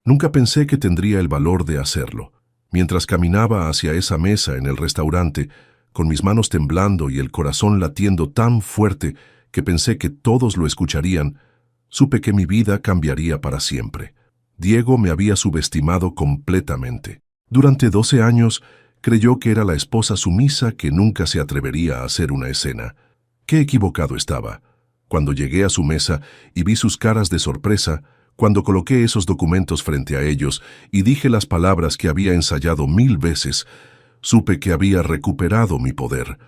Nunca pensé que tendría el valor de hacerlo. Mientras caminaba hacia esa mesa en el restaurante, con mis manos temblando y el corazón latiendo tan fuerte que pensé que todos lo escucharían, supe que mi vida cambiaría para siempre. Diego me había subestimado completamente. Durante 12 años, creyó que era la esposa sumisa que nunca se atrevería a hacer una escena. Qué equivocado estaba. Cuando llegué a su mesa y vi sus caras de sorpresa, cuando coloqué esos documentos frente a ellos y dije las palabras que había ensayado 1000 veces, supe que había recuperado mi poder.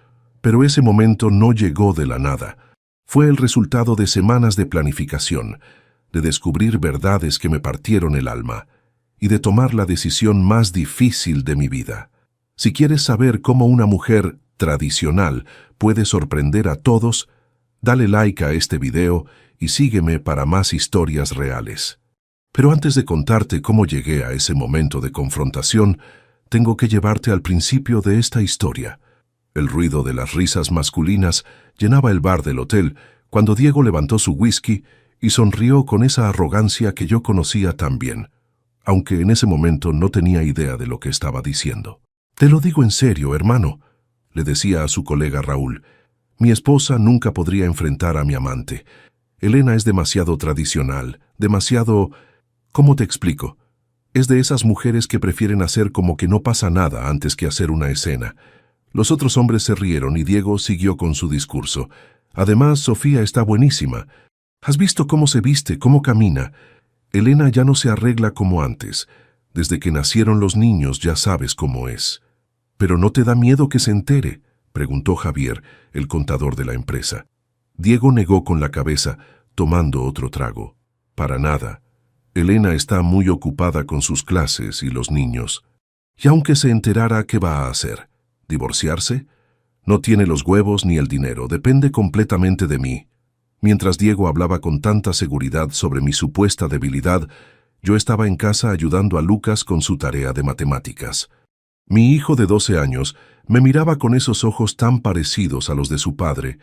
Pero ese momento no llegó de la nada. Fue el resultado de semanas de planificación, de descubrir verdades que me partieron el alma y de tomar la decisión más difícil de mi vida. Si quieres saber cómo una mujer tradicional puede sorprender a todos, dale like a este video y sígueme para más historias reales. Pero antes de contarte cómo llegué a ese momento de confrontación, tengo que llevarte al principio de esta historia. El ruido de las risas masculinas llenaba el bar del hotel cuando Diego levantó su whisky y sonrió con esa arrogancia que yo conocía tan bien, aunque en ese momento no tenía idea de lo que estaba diciendo. «Te lo digo en serio, hermano», le decía a su colega Raúl. «Mi esposa nunca podría enfrentar a mi amante. Elena es demasiado tradicional, demasiado... ¿Cómo te explico? Es de esas mujeres que prefieren hacer como que no pasa nada antes que hacer una escena». Los otros hombres se rieron y Diego siguió con su discurso. «Además, Sofía está buenísima. ¿Has visto cómo se viste, cómo camina? Elena ya no se arregla como antes. Desde que nacieron los niños ya sabes cómo es». «¿Pero no te da miedo que se entere?», preguntó Javier, el contador de la empresa. Diego negó con la cabeza, tomando otro trago. «Para nada. Elena está muy ocupada con sus clases y los niños. Y aunque se enterara, ¿qué va a hacer? ¿Divorciarse? No tiene los huevos ni el dinero, depende completamente de mí». Mientras Diego hablaba con tanta seguridad sobre mi supuesta debilidad, yo estaba en casa ayudando a Lucas con su tarea de matemáticas. Mi hijo de 12 años me miraba con esos ojos tan parecidos a los de su padre,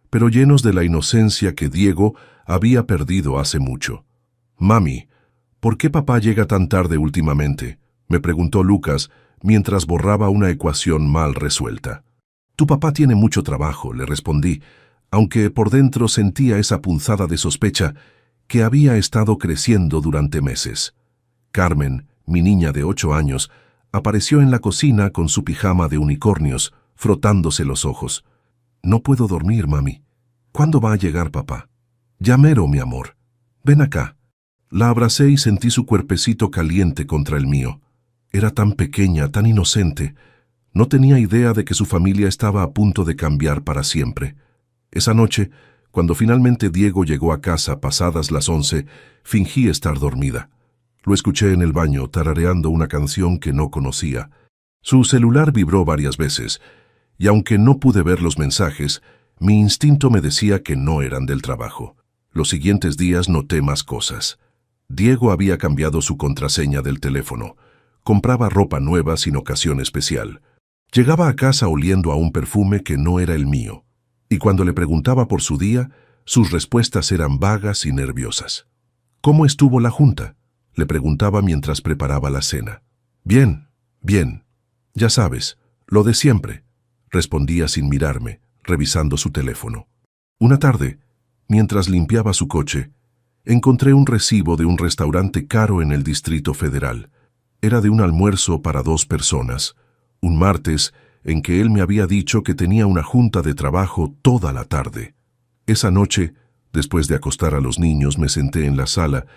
pero llenos de la inocencia que Diego había perdido hace mucho. «Mami, ¿por qué papá llega tan tarde últimamente?», me preguntó Lucas mientras borraba una ecuación mal resuelta. «Tu papá tiene mucho trabajo», le respondí, aunque por dentro sentía esa punzada de sospecha que había estado creciendo durante meses. Carmen, mi niña de 8 años, apareció en la cocina con su pijama de unicornios, frotándose los ojos. «No puedo dormir, mami. ¿Cuándo va a llegar papá?» «Ya mero, mi amor. Ven acá». La abracé y sentí su cuerpecito caliente contra el mío. Era tan pequeña, tan inocente. No tenía idea de que su familia estaba a punto de cambiar para siempre. Esa noche, cuando finalmente Diego llegó a casa pasadas las 11, fingí estar dormida. Lo escuché en el baño tarareando una canción que no conocía. Su celular vibró varias veces, y aunque no pude ver los mensajes, mi instinto me decía que no eran del trabajo. Los siguientes días noté más cosas. Diego había cambiado su contraseña del teléfono. Compraba ropa nueva sin ocasión especial. Llegaba a casa oliendo a un perfume que no era el mío. Y cuando le preguntaba por su día, sus respuestas eran vagas y nerviosas. «¿Cómo estuvo la junta?», le preguntaba mientras preparaba la cena. «Bien, bien. Ya sabes, lo de siempre», respondía sin mirarme, revisando su teléfono. Una tarde, mientras limpiaba su coche, encontré un recibo de un restaurante caro en el Distrito Federal. Era de un almuerzo para 2 personas, un martes en que él me había dicho que tenía una junta de trabajo toda la tarde. Esa noche, después de acostar a los niños, me senté en la sala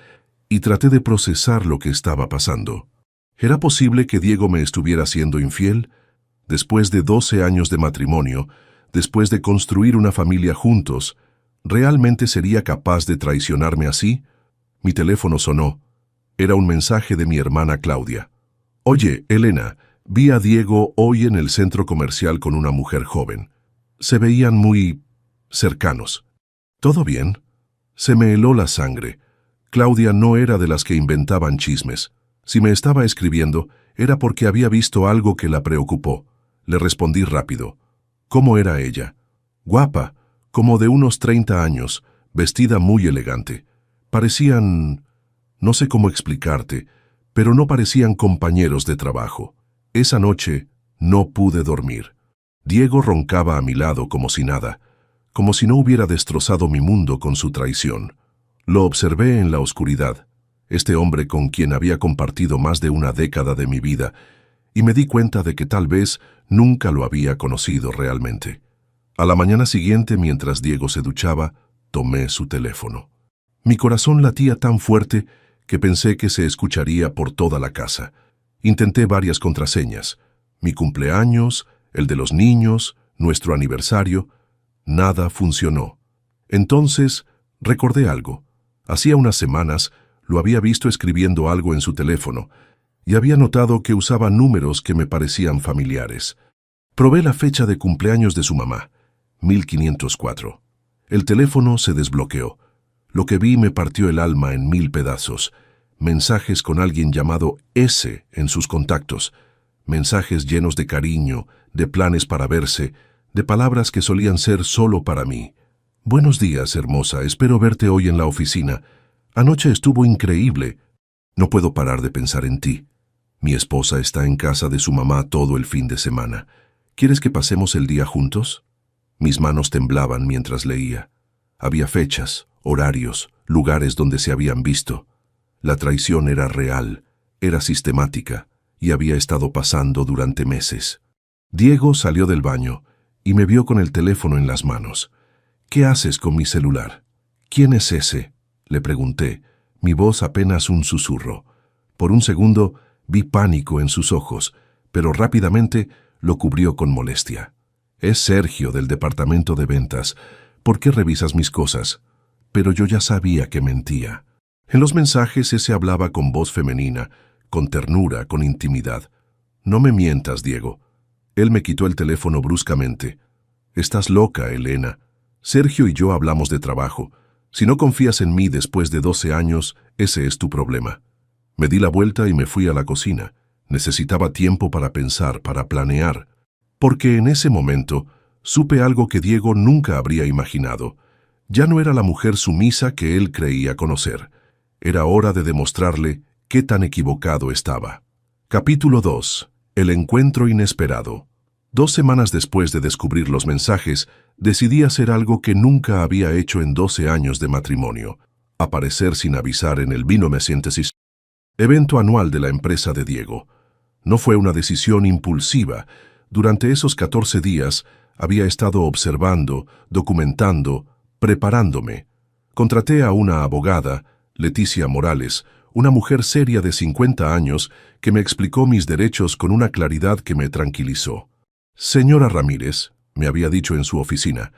y traté de procesar lo que estaba pasando. ¿Era posible que Diego me estuviera siendo infiel? Después de 12 años de matrimonio, después de construir una familia juntos, ¿realmente sería capaz de traicionarme así? Mi teléfono sonó. Era un mensaje de mi hermana Claudia. «Oye, Elena, vi a Diego hoy en el centro comercial con una mujer joven. Se veían muy cercanos. ¿Todo bien?» Se me heló la sangre. Claudia no era de las que inventaban chismes. Si me estaba escribiendo, era porque había visto algo que la preocupó. Le respondí rápido. ¿Cómo era ella? Guapa, como de unos 30 años, vestida muy elegante. Parecían... no sé cómo explicarte, pero no parecían compañeros de trabajo. Esa noche no pude dormir. Diego roncaba a mi lado como si nada, como si no hubiera destrozado mi mundo con su traición. Lo observé en la oscuridad, este hombre con quien había compartido más de una década de mi vida, y me di cuenta de que tal vez nunca lo había conocido realmente. A la mañana siguiente, mientras Diego se duchaba, tomé su teléfono. Mi corazón latía tan fuerte que pensé que se escucharía por toda la casa. Intenté varias contraseñas: mi cumpleaños, el de los niños, nuestro aniversario. Nada funcionó. Entonces recordé algo. Hacía unas semanas lo había visto escribiendo algo en su teléfono y había notado que usaba números que me parecían familiares. Probé la fecha de cumpleaños de su mamá, 1504. El teléfono se desbloqueó. Lo que vi me partió el alma en 1000 pedazos. Mensajes con alguien llamado S en sus contactos. Mensajes llenos de cariño, de planes para verse, de palabras que solían ser solo para mí. Buenos días, hermosa, espero verte hoy en la oficina. Anoche estuvo increíble. No puedo parar de pensar en ti. Mi esposa está en casa de su mamá todo el fin de semana. ¿Quieres que pasemos el día juntos? Mis manos temblaban mientras leía. Había fechas, horarios, lugares donde se habían visto. La traición era real, era sistemática, y había estado pasando durante meses. Diego salió del baño y me vio con el teléfono en las manos. ¿Qué haces con mi celular? ¿Quién es ese?, le pregunté, mi voz apenas un susurro. Por un segundo vi pánico en sus ojos, pero rápidamente lo cubrió con molestia. Es Sergio, del departamento de ventas. ¿Por qué revisas mis cosas? Pero yo ya sabía que mentía. En los mensajes ese hablaba con voz femenina, con ternura, con intimidad. No me mientas, Diego. Él me quitó el teléfono bruscamente. Estás loca, Elena. Sergio y yo hablamos de trabajo. Si no confías en mí después de 12 años, ese es tu problema. Me di la vuelta y me fui a la cocina. Necesitaba tiempo para pensar, para planear. Porque en ese momento supe algo que Diego nunca habría imaginado. Ya no era la mujer sumisa que él creía conocer. Era hora de demostrarle qué tan equivocado estaba. Capítulo 2. El encuentro inesperado. 2 semanas después de descubrir los mensajes, decidí hacer algo que nunca había hecho en 12 años de matrimonio: aparecer sin avisar en el Vino Me Sientes, evento anual de la empresa de Diego. No fue una decisión impulsiva. Durante esos 14 días había estado observando, documentando, preparándome. Contraté a una abogada, Leticia Morales, una mujer seria de 50 años que me explicó mis derechos con una claridad que me tranquilizó. Señora Ramírez, me había dicho en su oficina,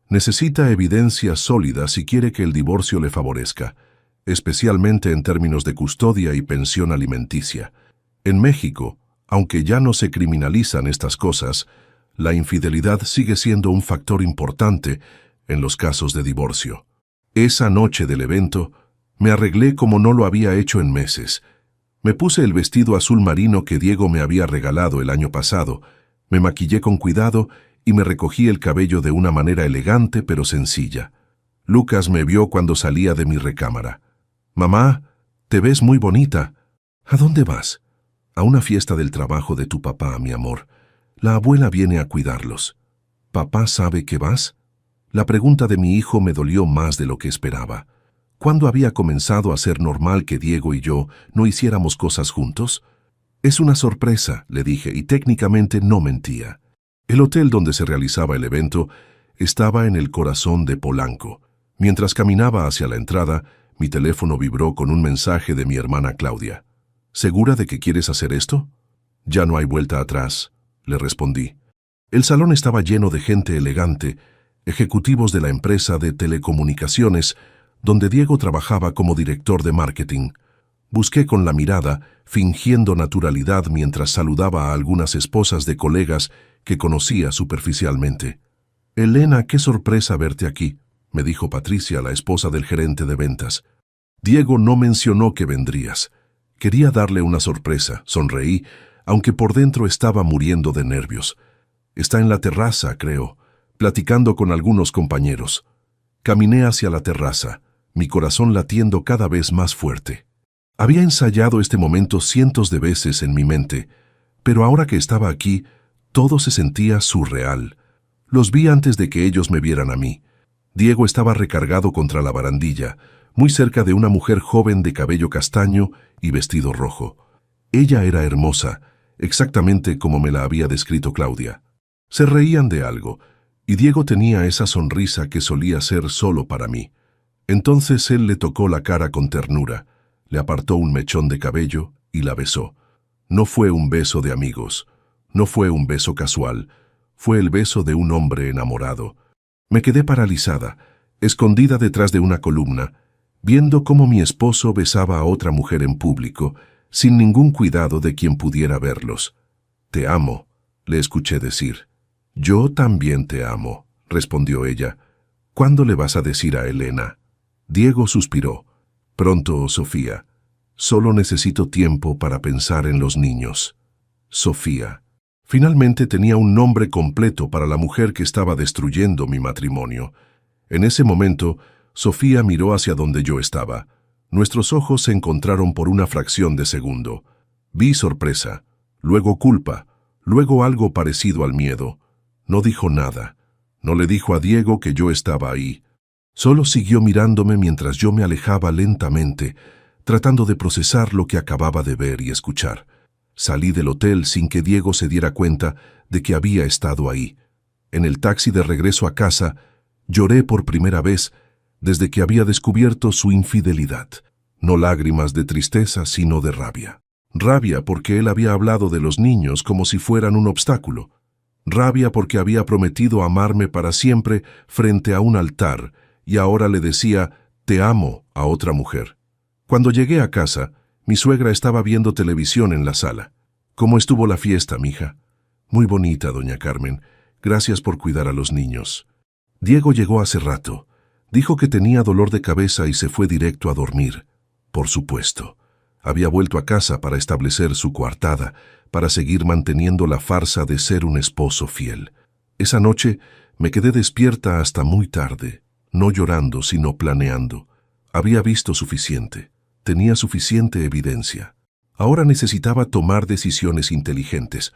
necesita evidencia sólida si quiere que el divorcio le favorezca, especialmente en términos de custodia y pensión alimenticia. En México, aunque ya no se criminalizan estas cosas, la infidelidad sigue siendo un factor importante en los casos de divorcio. Esa noche del evento, me arreglé como no lo había hecho en meses. Me puse el vestido azul marino que Diego me había regalado el año pasado, me maquillé con cuidado y me recogí el cabello de una manera elegante pero sencilla. Lucas me vio cuando salía de mi recámara. «Mamá, te ves muy bonita. ¿A dónde vas?» «A una fiesta del trabajo de tu papá, mi amor. La abuela viene a cuidarlos». «¿Papá sabe que vas?» La pregunta de mi hijo me dolió más de lo que esperaba. ¿Cuándo había comenzado a ser normal que Diego y yo no hiciéramos cosas juntos? «Es una sorpresa», le dije, y técnicamente no mentía. El hotel donde se realizaba el evento estaba en el corazón de Polanco. Mientras caminaba hacia la entrada, mi teléfono vibró con un mensaje de mi hermana Claudia. «¿Segura de que quieres hacer esto?» «Ya no hay vuelta atrás», le respondí. El salón estaba lleno de gente elegante, ejecutivos de la empresa de telecomunicaciones, donde Diego trabajaba como director de marketing. Busqué con la mirada, fingiendo naturalidad mientras saludaba a algunas esposas de colegas que conocía superficialmente. «Elena, qué sorpresa verte aquí», me dijo Patricia, la esposa del gerente de ventas. «Diego no mencionó que vendrías. Quería darle una sorpresa», sonreí, aunque por dentro estaba muriendo de nervios. «Está en la terraza, creo, platicando con algunos compañeros». Caminé hacia la terraza, mi corazón latiendo cada vez más fuerte. Había ensayado este momento cientos de veces en mi mente, pero ahora que estaba aquí, todo se sentía surreal. Los vi antes de que ellos me vieran a mí. Diego estaba recargado contra la barandilla, muy cerca de una mujer joven de cabello castaño y vestido rojo. Ella era hermosa, exactamente como me la había descrito Claudia. Se reían de algo, y Diego tenía esa sonrisa que solía ser solo para mí. Entonces él le tocó la cara con ternura, le apartó un mechón de cabello y la besó. No fue un beso de amigos, no fue un beso casual, fue el beso de un hombre enamorado. Me quedé paralizada, escondida detrás de una columna, viendo cómo mi esposo besaba a otra mujer en público, sin ningún cuidado de quien pudiera verlos. «Te amo», le escuché decir. «Yo también te amo», respondió ella. «¿Cuándo le vas a decir a Elena?» Diego suspiró. «Pronto, Sofía. Solo necesito tiempo para pensar en los niños». Sofía. Finalmente tenía un nombre completo para la mujer que estaba destruyendo mi matrimonio. En ese momento, Sofía miró hacia donde yo estaba. Nuestros ojos se encontraron por una fracción de segundo. Vi sorpresa, luego culpa, luego algo parecido al miedo. No dijo nada. No le dijo a Diego que yo estaba ahí. Solo siguió mirándome mientras yo me alejaba lentamente, tratando de procesar lo que acababa de ver y escuchar. Salí del hotel sin que Diego se diera cuenta de que había estado ahí. En el taxi de regreso a casa, lloré por primera vez desde que había descubierto su infidelidad. No lágrimas de tristeza, sino de rabia. Rabia porque él había hablado de los niños como si fueran un obstáculo. Rabia porque había prometido amarme para siempre frente a un altar y ahora le decía «te amo» a otra mujer. Cuando llegué a casa, mi suegra estaba viendo televisión en la sala. «¿Cómo estuvo la fiesta, mija?» «Muy bonita, doña Carmen. Gracias por cuidar a los niños». Diego llegó hace rato. Dijo que tenía dolor de cabeza y se fue directo a dormir. Por supuesto. Había vuelto a casa para establecer su coartada, para seguir manteniendo la farsa de ser un esposo fiel. Esa noche me quedé despierta hasta muy tarde, no llorando, sino planeando. Había visto suficiente. Tenía suficiente evidencia. Ahora necesitaba tomar decisiones inteligentes.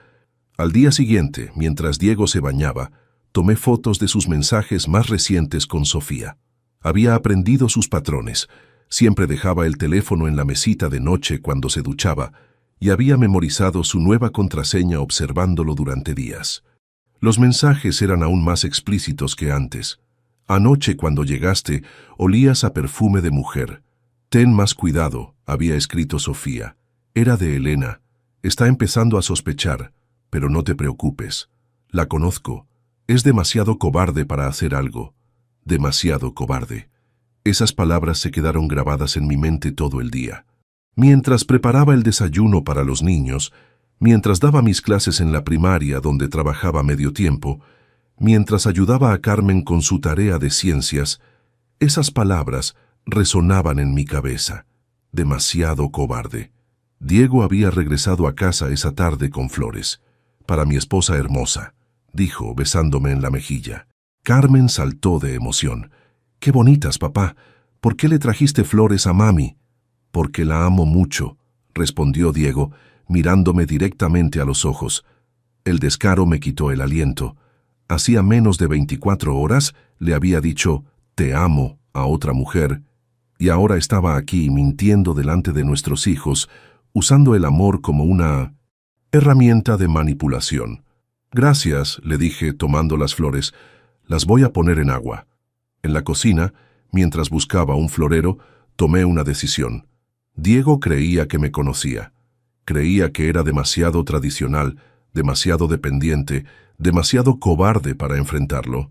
Al día siguiente, mientras Diego se bañaba, tomé fotos de sus mensajes más recientes con Sofía. Había aprendido sus patrones. Siempre dejaba el teléfono en la mesita de noche cuando se duchaba y había memorizado su nueva contraseña observándolo durante días. Los mensajes eran aún más explícitos que antes. «Anoche cuando llegaste, olías a perfume de mujer. Ten más cuidado», había escrito Sofía. Era de Elena. «Está empezando a sospechar, pero no te preocupes. La conozco. Es demasiado cobarde para hacer algo. Demasiado cobarde». Esas palabras se quedaron grabadas en mi mente todo el día. Mientras preparaba el desayuno para los niños, mientras daba mis clases en la primaria donde trabajaba medio tiempo, mientras ayudaba a Carmen con su tarea de ciencias, esas palabras resonaban en mi cabeza. Demasiado cobarde. Diego había regresado a casa esa tarde con flores. «Para mi esposa hermosa», dijo, besándome en la mejilla. Carmen saltó de emoción. «¡Qué bonitas, papá! ¿Por qué le trajiste flores a mami?» «Porque la amo mucho», respondió Diego, mirándome directamente a los ojos. El descaro me quitó el aliento. Hacía menos de 24 horas le había dicho «te amo» a otra mujer, y ahora estaba aquí mintiendo delante de nuestros hijos, usando el amor como una herramienta de manipulación. «Gracias», le dije tomando las flores, «las voy a poner en agua». En la cocina, mientras buscaba un florero, tomé una decisión. Diego creía que me conocía. Creía que era demasiado tradicional, demasiado dependiente, demasiado cobarde para enfrentarlo.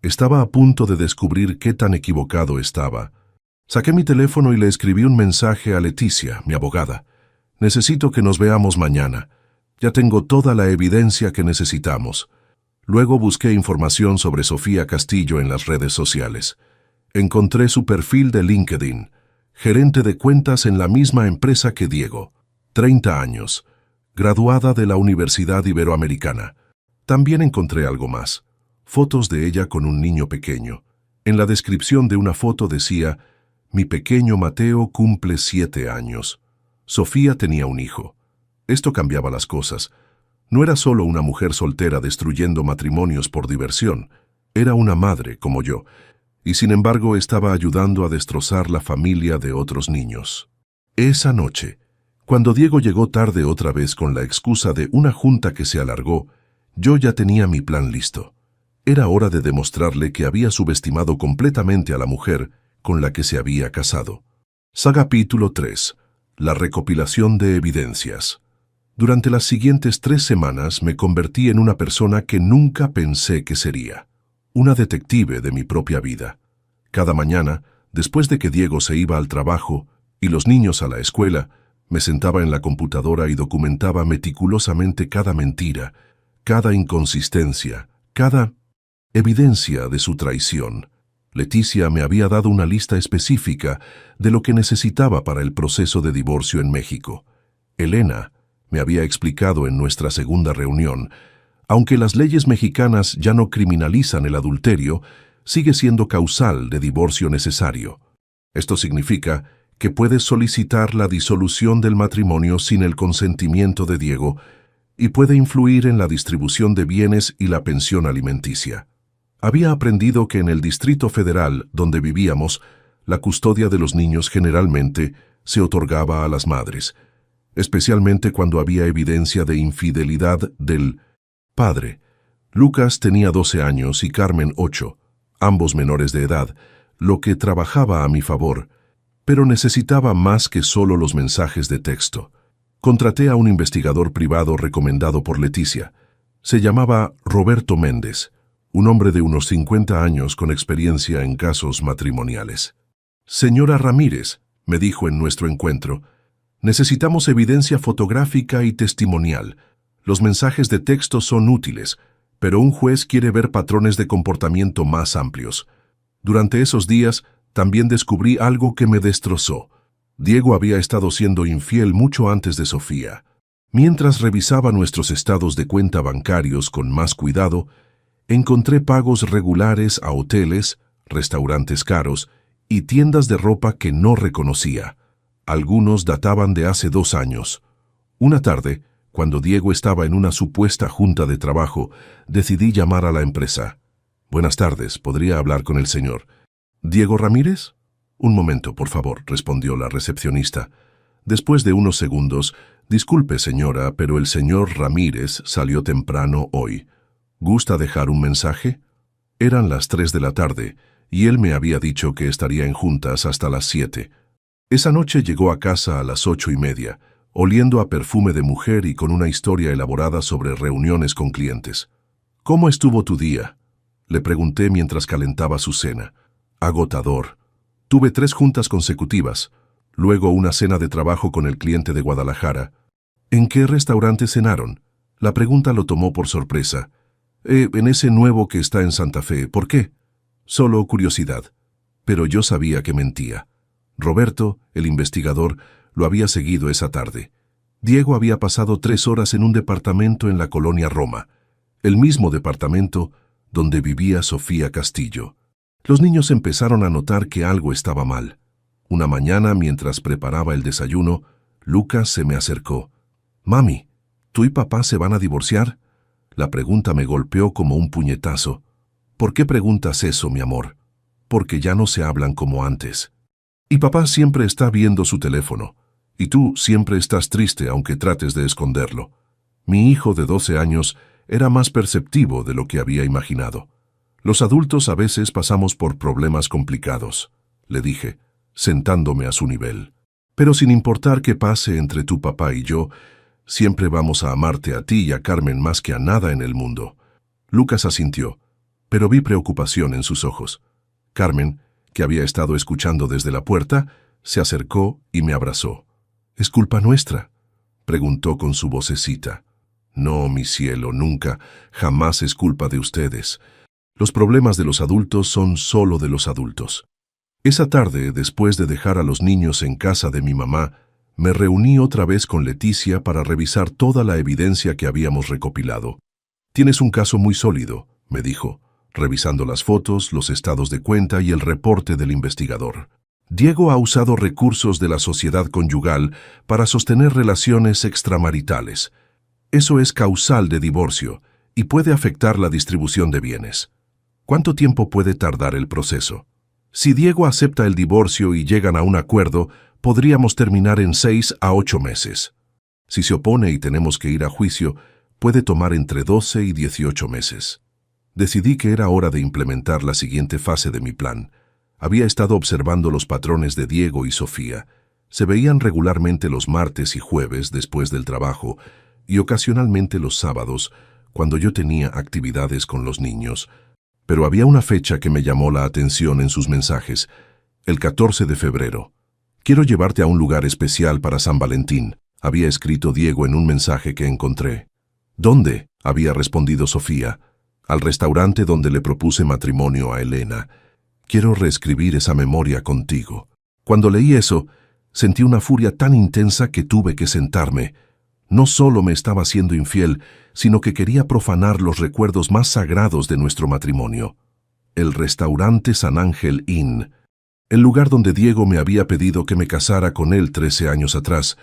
Estaba a punto de descubrir qué tan equivocado estaba. Saqué mi teléfono y le escribí un mensaje a Leticia, mi abogada. «Necesito que nos veamos mañana. Ya tengo toda la evidencia que necesitamos». Luego busqué información sobre Sofía Castillo en las redes sociales. Encontré su perfil de LinkedIn. Gerente de cuentas en la misma empresa que Diego. 30 años. Graduada de la Universidad Iberoamericana. También encontré algo más. Fotos de ella con un niño pequeño. En la descripción de una foto decía: «Mi pequeño Mateo cumple 7 años». Sofía tenía un hijo. Esto cambiaba las cosas. No era solo una mujer soltera destruyendo matrimonios por diversión. Era una madre como yo, y sin embargo estaba ayudando a destrozar la familia de otros niños. Esa noche, cuando Diego llegó tarde otra vez con la excusa de una junta que se alargó, yo ya tenía mi plan listo. Era hora de demostrarle que había subestimado completamente a la mujer con la que se había casado. Capítulo 3. La recopilación de evidencias. Durante las siguientes 3 semanas me convertí en una persona que nunca pensé que sería. Una detective de mi propia vida. Cada mañana, después de que Diego se iba al trabajo y los niños a la escuela, me sentaba en la computadora y documentaba meticulosamente cada mentira, cada inconsistencia, cada evidencia de su traición. Leticia me había dado una lista específica de lo que necesitaba para el proceso de divorcio en México. Elena me había explicado en nuestra segunda reunión, aunque las leyes mexicanas ya no criminalizan el adulterio, sigue siendo causal de divorcio necesario. Esto significa que puedes solicitar la disolución del matrimonio sin el consentimiento de Diego y puede influir en la distribución de bienes y la pensión alimenticia. Había aprendido que en el Distrito Federal, donde vivíamos, la custodia de los niños generalmente se otorgaba a las madres, especialmente cuando había evidencia de infidelidad del padre. Lucas tenía 12 años y Carmen 8, ambos menores de edad, lo que trabajaba a mi favor, pero necesitaba más que solo los mensajes de texto. Contraté a un investigador privado recomendado por Leticia. Se llamaba Roberto Méndez, un hombre de unos 50 años con experiencia en casos matrimoniales. «Señora Ramírez», me dijo en nuestro encuentro, «necesitamos evidencia fotográfica y testimonial. Los mensajes de texto son útiles, pero un juez quiere ver patrones de comportamiento más amplios». Durante esos días, también descubrí algo que me destrozó. Diego había estado siendo infiel mucho antes de Sofía. Mientras revisaba nuestros estados de cuenta bancarios con más cuidado, encontré pagos regulares a hoteles, restaurantes caros y tiendas de ropa que no reconocía. Algunos databan de hace 2 años. Una tarde, cuando Diego estaba en una supuesta junta de trabajo, decidí llamar a la empresa. «Buenas tardes, ¿podría hablar con el señor Diego Ramírez?» «Un momento, por favor», respondió la recepcionista. Después de unos segundos, «Disculpe, señora, pero el señor Ramírez salió temprano hoy. ¿Gusta dejar un mensaje?» Eran las 3 de la tarde, y él me había dicho que estaría en juntas hasta las 7. Esa noche llegó a casa a las 8:30, oliendo a perfume de mujer y con una historia elaborada sobre reuniones con clientes. «¿Cómo estuvo tu día?», le pregunté mientras calentaba su cena. «Agotador. Tuve 3 juntas consecutivas, luego una cena de trabajo con el cliente de Guadalajara». «¿En qué restaurante cenaron?». La pregunta lo tomó por sorpresa. En ese nuevo que está en Santa Fe. ¿Por qué?» «Solo curiosidad». Pero yo sabía que mentía. Roberto, el investigador, lo había seguido esa tarde. Diego había pasado 3 horas en un departamento en la colonia Roma, el mismo departamento donde vivía Sofía Castillo. Los niños empezaron a notar que algo estaba mal. Una mañana, mientras preparaba el desayuno, Lucas se me acercó. «Mami, ¿tú y papá se van a divorciar?». La pregunta me golpeó como un puñetazo. «¿Por qué preguntas eso, mi amor?». «Porque ya no se hablan como antes. Y papá siempre está viendo su teléfono. Y tú siempre estás triste aunque trates de esconderlo». Mi hijo de 12 años era más perceptivo de lo que había imaginado. «Los adultos a veces pasamos por problemas complicados», le dije, sentándome a su nivel. «Pero sin importar qué pase entre tu papá y yo, siempre vamos a amarte a ti y a Carmen más que a nada en el mundo». Lucas asintió, pero vi preocupación en sus ojos. Carmen, que había estado escuchando desde la puerta, se acercó y me abrazó. «¿Es culpa nuestra?», preguntó con su vocecita. «No, mi cielo, nunca, jamás es culpa de ustedes. Los problemas de los adultos son solo de los adultos». Esa tarde, después de dejar a los niños en casa de mi mamá, me reuní otra vez con Leticia para revisar toda la evidencia que habíamos recopilado. «Tienes un caso muy sólido», me dijo, revisando las fotos, los estados de cuenta y el reporte del investigador. Diego ha usado recursos de la sociedad conyugal para sostener relaciones extramaritales. Eso es causal de divorcio y puede afectar la distribución de bienes. ¿Cuánto tiempo puede tardar el proceso? Si Diego acepta el divorcio y llegan a un acuerdo, podríamos terminar en 6 a 8 meses. Si se opone y tenemos que ir a juicio, puede tomar entre 12 y 18 meses. Decidí que era hora de implementar la siguiente fase de mi plan. Había estado observando los patrones de Diego y Sofía. Se veían regularmente los martes y jueves después del trabajo y ocasionalmente los sábados, cuando yo tenía actividades con los niños. Pero había una fecha que me llamó la atención en sus mensajes: el 14 de febrero. «Quiero llevarte a un lugar especial para San Valentín», había escrito Diego en un mensaje que encontré. «¿Dónde?», había respondido Sofía. «Al restaurante donde le propuse matrimonio a Elena. Quiero reescribir esa memoria contigo». Cuando leí eso, sentí una furia tan intensa que tuve que sentarme. No solo me estaba siendo infiel, sino que quería profanar los recuerdos más sagrados de nuestro matrimonio. El restaurante San Ángel Inn, el lugar donde Diego me había pedido que me casara con él 13 años atrás,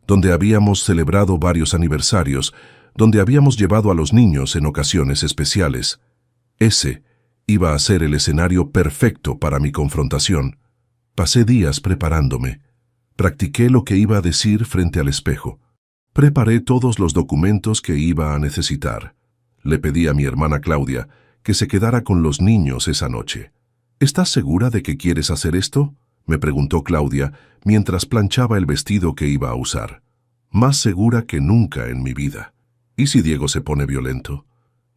donde habíamos celebrado varios aniversarios, donde habíamos llevado a los niños en ocasiones especiales. Ese iba a ser el escenario perfecto para mi confrontación. Pasé días preparándome. Practiqué lo que iba a decir frente al espejo. Preparé todos los documentos que iba a necesitar. Le pedí a mi hermana Claudia que se quedara con los niños esa noche. «¿Estás segura de que quieres hacer esto?», me preguntó Claudia mientras planchaba el vestido que iba a usar. «Más segura que nunca en mi vida». «¿Y si Diego se pone violento?».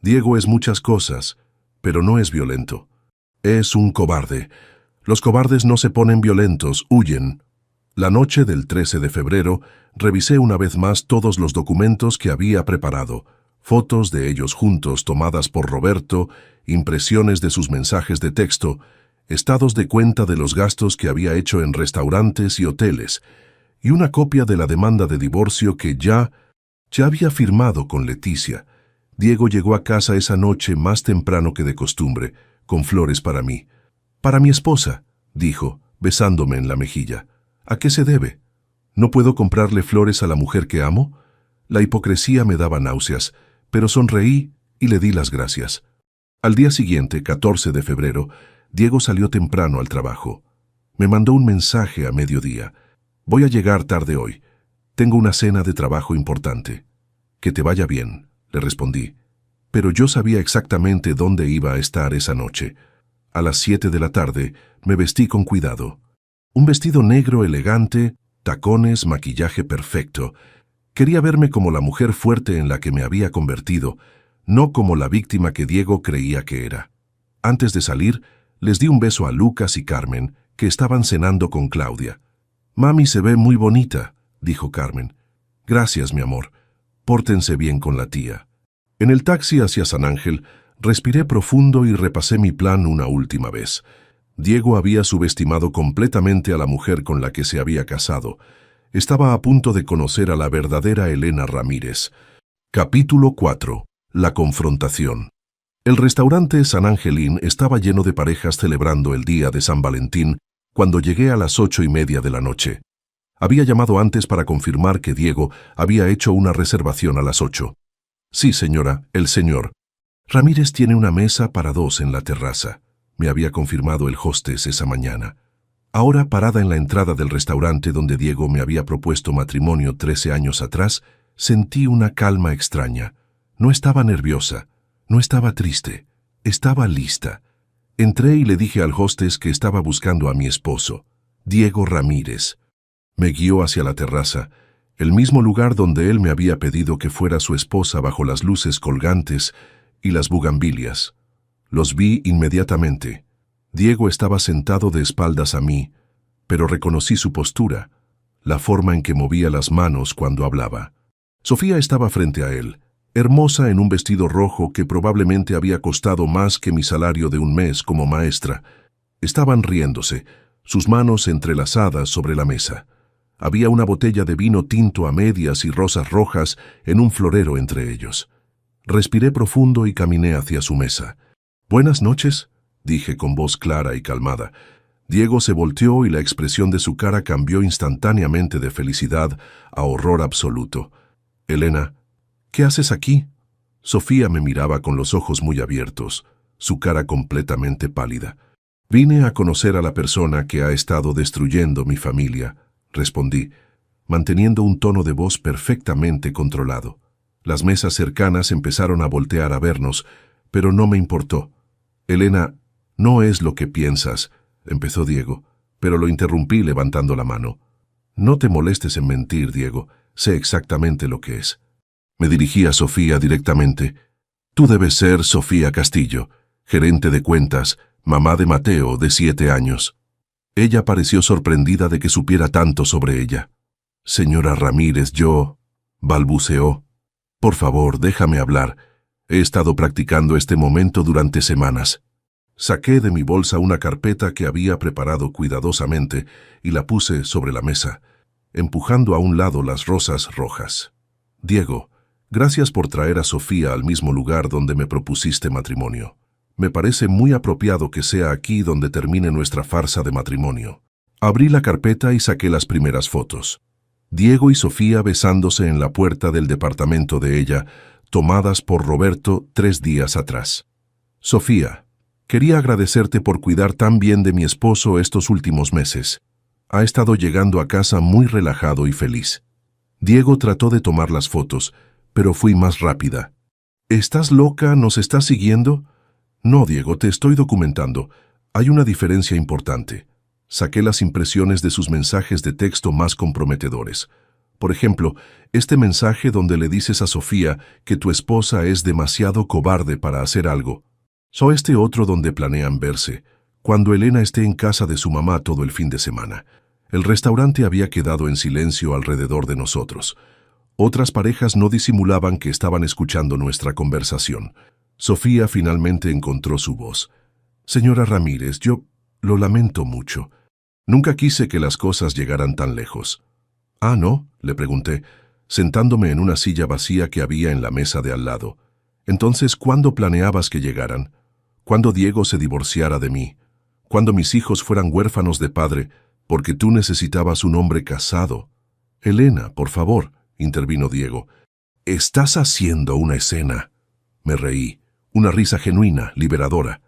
«Diego es muchas cosas, pero no es violento. Es un cobarde. Los cobardes no se ponen violentos, huyen». La noche del 13 de febrero, revisé una vez más todos los documentos que había preparado, fotos de ellos juntos tomadas por Roberto, impresiones de sus mensajes de texto, estados de cuenta de los gastos que había hecho en restaurantes y hoteles, y una copia de la demanda de divorcio que ya había firmado con Leticia. Diego llegó a casa esa noche más temprano que de costumbre, con flores para mí. «Para mi esposa», dijo, besándome en la mejilla. «¿A qué se debe? ¿No puedo comprarle flores a la mujer que amo?». La hipocresía me daba náuseas, pero sonreí y le di las gracias. Al día siguiente, 14 de febrero, Diego salió temprano al trabajo. Me mandó un mensaje a mediodía. «Voy a llegar tarde hoy. Tengo una cena de trabajo importante». «Que te vaya bien», le respondí. Pero yo sabía exactamente dónde iba a estar esa noche. A las 7 de la tarde me vestí con cuidado. Un vestido negro elegante, tacones, maquillaje perfecto. Quería verme como la mujer fuerte en la que me había convertido, no como la víctima que Diego creía que era. Antes de salir, les di un beso a Lucas y Carmen, que estaban cenando con Claudia. «Mami se ve muy bonita», dijo Carmen. «Gracias, mi amor. Pórtense bien con la tía». En el taxi hacia San Ángel, respiré profundo y repasé mi plan una última vez. Diego había subestimado completamente a la mujer con la que se había casado. Estaba a punto de conocer a la verdadera Elena Ramírez. Capítulo 4. La confrontación. El restaurante San Ángel Inn estaba lleno de parejas celebrando el día de San Valentín cuando llegué a las 8:30 de la noche. Había llamado antes para confirmar que Diego había hecho una reservación a las 8. «Sí, señora, el señor Ramírez tiene una mesa para 2 en la terraza», me había confirmado el hostess esa mañana. Ahora, parada en la entrada del restaurante donde Diego me había propuesto matrimonio 13 años atrás, sentí una calma extraña. No estaba nerviosa, no estaba triste, estaba lista. Entré y le dije al hostess que estaba buscando a mi esposo, Diego Ramírez. Me guió hacia la terraza, el mismo lugar donde él me había pedido que fuera su esposa bajo las luces colgantes y las bugambilias. Los vi inmediatamente. Diego estaba sentado de espaldas a mí, pero reconocí su postura, la forma en que movía las manos cuando hablaba. Sofía estaba frente a él, hermosa en un vestido rojo que probablemente había costado más que mi salario de un mes como maestra. Estaban riéndose, sus manos entrelazadas sobre la mesa. Había una botella de vino tinto a medias y rosas rojas en un florero entre ellos. Respiré profundo y caminé hacia su mesa. «Buenas noches», dije con voz clara y calmada. Diego se volteó y la expresión de su cara cambió instantáneamente de felicidad a horror absoluto. «Elena, ¿qué haces aquí?» Sofía me miraba con los ojos muy abiertos, su cara completamente pálida. «Vine a conocer a la persona que ha estado destruyendo mi familia», respondí, manteniendo un tono de voz perfectamente controlado. Las mesas cercanas empezaron a voltear a vernos, pero no me importó. «Elena, no es lo que piensas», empezó Diego, pero lo interrumpí levantando la mano. «No te molestes en mentir, Diego, sé exactamente lo que es». Me dirigí a Sofía directamente. «Tú debes ser Sofía Castillo, gerente de cuentas, mamá de Mateo, de 7 años». Ella pareció sorprendida de que supiera tanto sobre ella. «Señora Ramírez, yo...», balbuceó. «Por favor, déjame hablar. He estado practicando este momento durante semanas». Saqué de mi bolsa una carpeta que había preparado cuidadosamente y la puse sobre la mesa, empujando a un lado las rosas rojas. «Diego, gracias por traer a Sofía al mismo lugar donde me propusiste matrimonio. Me parece muy apropiado que sea aquí donde termine nuestra farsa de matrimonio». Abrí la carpeta y saqué las primeras fotos. Diego y Sofía besándose en la puerta del departamento de ella, tomadas por Roberto 3 días atrás. «Sofía, quería agradecerte por cuidar tan bien de mi esposo estos últimos meses. Ha estado llegando a casa muy relajado y feliz». Diego trató de tomar las fotos, pero fui más rápida. «¿Estás loca? ¿Nos estás siguiendo?» «No, Diego, te estoy documentando. Hay una diferencia importante». Saqué las impresiones de sus mensajes de texto más comprometedores. Por ejemplo, este mensaje donde le dices a Sofía que tu esposa es demasiado cobarde para hacer algo. O este otro donde planean verse, cuando Elena esté en casa de su mamá todo el fin de semana. El restaurante había quedado en silencio alrededor de nosotros. Otras parejas no disimulaban que estaban escuchando nuestra conversación. Sofía finalmente encontró su voz. «Señora Ramírez, yo lo lamento mucho. Nunca quise que las cosas llegaran tan lejos». «¿Ah, no?», le pregunté, sentándome en una silla vacía que había en la mesa de al lado. «Entonces, ¿cuándo planeabas que llegaran? ¿Cuándo Diego se divorciara de mí? ¿Cuándo mis hijos fueran huérfanos de padre, porque tú necesitabas un hombre casado?» «Elena, por favor», intervino Diego. «Estás haciendo una escena». Me reí, una risa genuina, liberadora.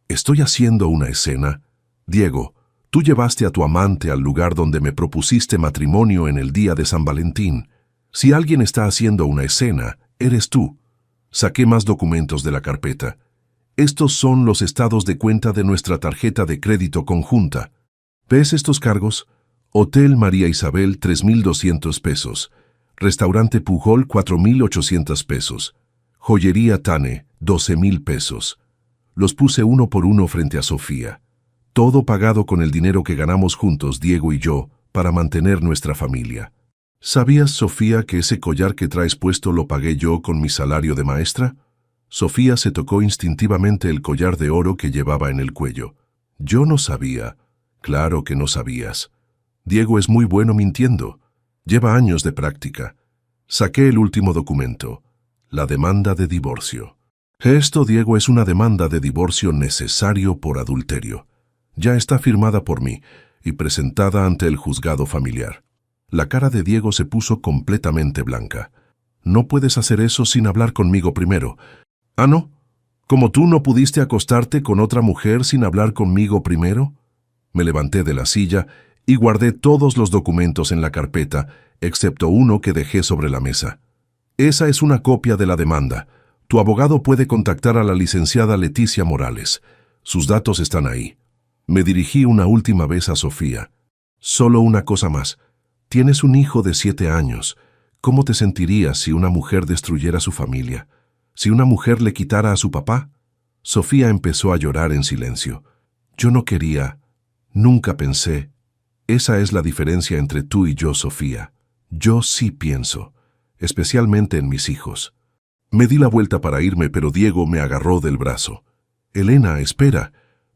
«¿Estoy haciendo una escena? Diego, tú llevaste a tu amante al lugar donde me propusiste matrimonio en el día de San Valentín. Si alguien está haciendo una escena, eres tú». Saqué más documentos de la carpeta. «Estos son los estados de cuenta de nuestra tarjeta de crédito conjunta. ¿Ves estos cargos? Hotel María Isabel, 3,200 pesos. Restaurante Pujol, 4,800 pesos. Joyería Tane, 12,000 pesos. Los puse uno por uno frente a Sofía. Todo pagado con el dinero que ganamos juntos, Diego y yo, para mantener nuestra familia. ¿Sabías, Sofía, que ese collar que traes puesto lo pagué yo con mi salario de maestra?» Sofía se tocó instintivamente el collar de oro que llevaba en el cuello. «Yo no sabía». «Claro que no sabías. Diego es muy bueno mintiendo. Lleva años de práctica». Saqué el último documento. La demanda de divorcio. «Esto, Diego, es una demanda de divorcio necesario por adulterio. Ya está firmada por mí y presentada ante el juzgado familiar». La cara de Diego se puso completamente blanca. «No puedes hacer eso sin hablar conmigo primero». «¿Ah, no? ¿Como tú no pudiste acostarte con otra mujer sin hablar conmigo primero?» Me levanté de la silla y guardé todos los documentos en la carpeta, excepto uno que dejé sobre la mesa. «Esa es una copia de la demanda. Tu abogado puede contactar a la licenciada Leticia Morales. Sus datos están ahí». Me dirigí una última vez a Sofía. «Solo una cosa más. Tienes un hijo de 7 años. ¿Cómo te sentirías si una mujer destruyera su familia? ¿Si una mujer le quitara a su papá?» Sofía empezó a llorar en silencio. «Yo no quería. Nunca pensé. Esa es la diferencia entre tú y yo, Sofía. Yo sí pienso, especialmente en mis hijos». Me di la vuelta para irme, pero Diego me agarró del brazo. «Elena, espera.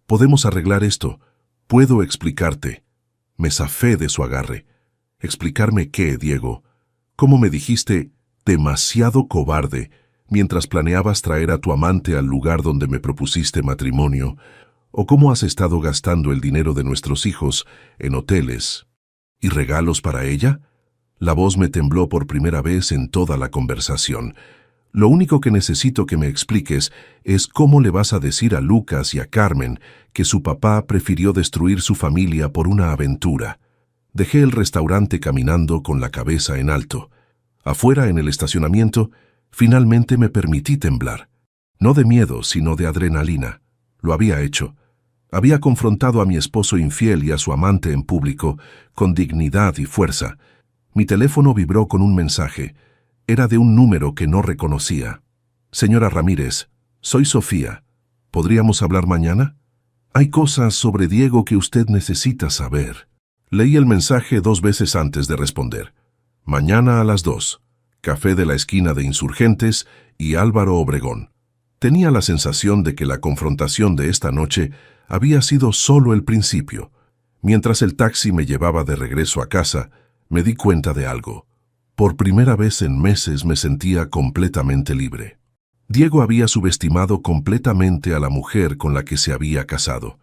Podemos arreglar esto. Puedo explicarte». Me zafé de su agarre. «¿Explicarme qué, Diego? ¿Cómo me dijiste, demasiado cobarde, mientras planeabas traer a tu amante al lugar donde me propusiste matrimonio? ¿O cómo has estado gastando el dinero de nuestros hijos en hoteles y regalos para ella? La voz me tembló por primera vez en toda la conversación. Lo único que necesito que me expliques es cómo le vas a decir a Lucas y a Carmen que su papá prefirió destruir su familia por una aventura. Dejé el restaurante caminando con la cabeza en alto. Afuera, en el estacionamiento, finalmente me permití temblar. No de miedo, sino de adrenalina. Lo había hecho. Había confrontado a mi esposo infiel y a su amante en público, con dignidad y fuerza. Mi teléfono vibró con un mensaje. Era de un número que no reconocía. Señora Ramírez, soy Sofía. ¿Podríamos hablar mañana? Hay cosas sobre Diego que usted necesita saber. Leí el mensaje 2 veces antes de responder. Mañana a las 2. Café de la esquina de Insurgentes y Álvaro Obregón. Tenía la sensación de que la confrontación de esta noche había sido solo el principio. Mientras el taxi me llevaba de regreso a casa, me di cuenta de algo. Por primera vez en meses me sentía completamente libre. Diego había subestimado completamente a la mujer con la que se había casado,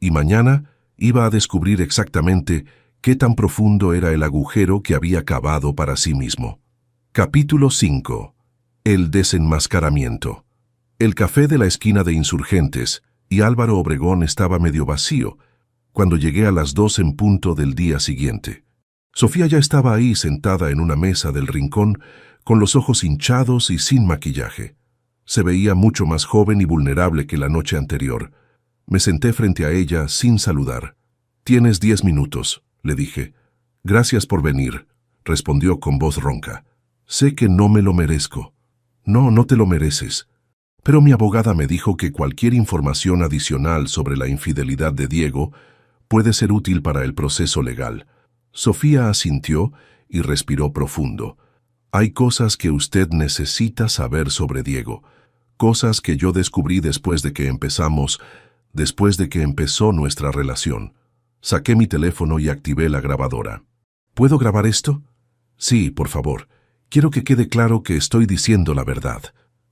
y mañana iba a descubrir exactamente qué tan profundo era el agujero que había cavado para sí mismo. Capítulo 5. El desenmascaramiento. El café de la esquina de Insurgentes y Álvaro Obregón estaba medio vacío cuando llegué a las 2 en punto del día siguiente. Sofía ya estaba ahí sentada en una mesa del rincón, con los ojos hinchados y sin maquillaje. Se veía mucho más joven y vulnerable que la noche anterior. Me senté frente a ella sin saludar. «Tienes 10 minutos», le dije. «Gracias por venir», respondió con voz ronca. «Sé que no me lo merezco». «No, no te lo mereces». Pero mi abogada me dijo que cualquier información adicional sobre la infidelidad de Diego puede ser útil para el proceso legal. Sofía asintió y respiró profundo. Hay cosas que usted necesita saber sobre Diego, cosas que yo descubrí después de que empezó nuestra relación. Saqué mi teléfono y activé la grabadora. ¿Puedo grabar esto? Sí, por favor. Quiero que quede claro que estoy diciendo la verdad.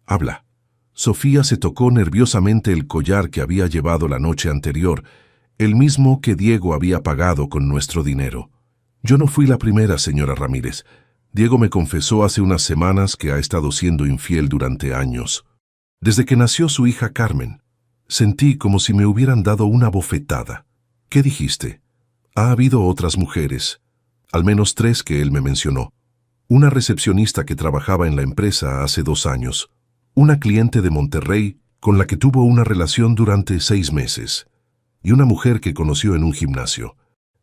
Habla. Sofía se tocó nerviosamente el collar que había llevado la noche anterior, el mismo que Diego había pagado con nuestro dinero. Yo no fui la primera, señora Ramírez. Diego me confesó hace unas semanas que ha estado siendo infiel durante años. Desde que nació su hija Carmen, sentí como si me hubieran dado una bofetada. ¿Qué dijiste? Ha habido otras mujeres, al menos 3 que él me mencionó. Una recepcionista que trabajaba en la empresa hace 2 años. Una cliente de Monterrey con la que tuvo una relación durante 6 meses. Y una mujer que conoció en un gimnasio.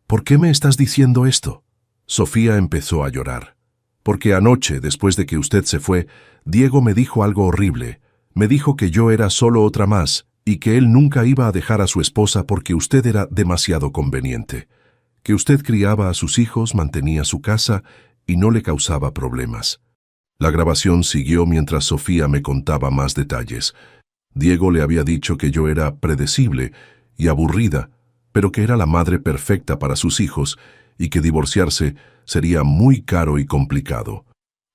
¿Por qué me estás diciendo esto? Sofía empezó a llorar. Porque anoche, después de que usted se fue, Diego me dijo algo horrible. Me dijo que yo era solo otra más y que él nunca iba a dejar a su esposa porque usted era demasiado conveniente. Que usted criaba a sus hijos, mantenía su casa y no le causaba problemas. La grabación siguió mientras Sofía me contaba más detalles. Diego le había dicho que yo era predecible y aburrida, pero que era la madre perfecta para sus hijos y que divorciarse sería muy caro y complicado.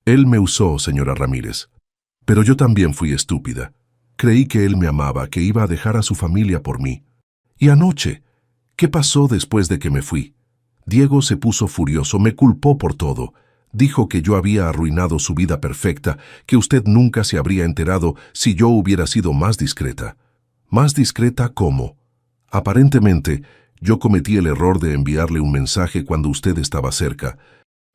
Él me usó, señora Ramírez. Pero yo también fui estúpida. Creí que él me amaba, que iba a dejar a su familia por mí. Y anoche, ¿qué pasó después de que me fui? Diego se puso furioso, me culpó por todo. Dijo que yo había arruinado su vida perfecta, que usted nunca se habría enterado si yo hubiera sido más discreta. ¿Más discreta cómo? Aparentemente, yo cometí el error de enviarle un mensaje cuando usted estaba cerca,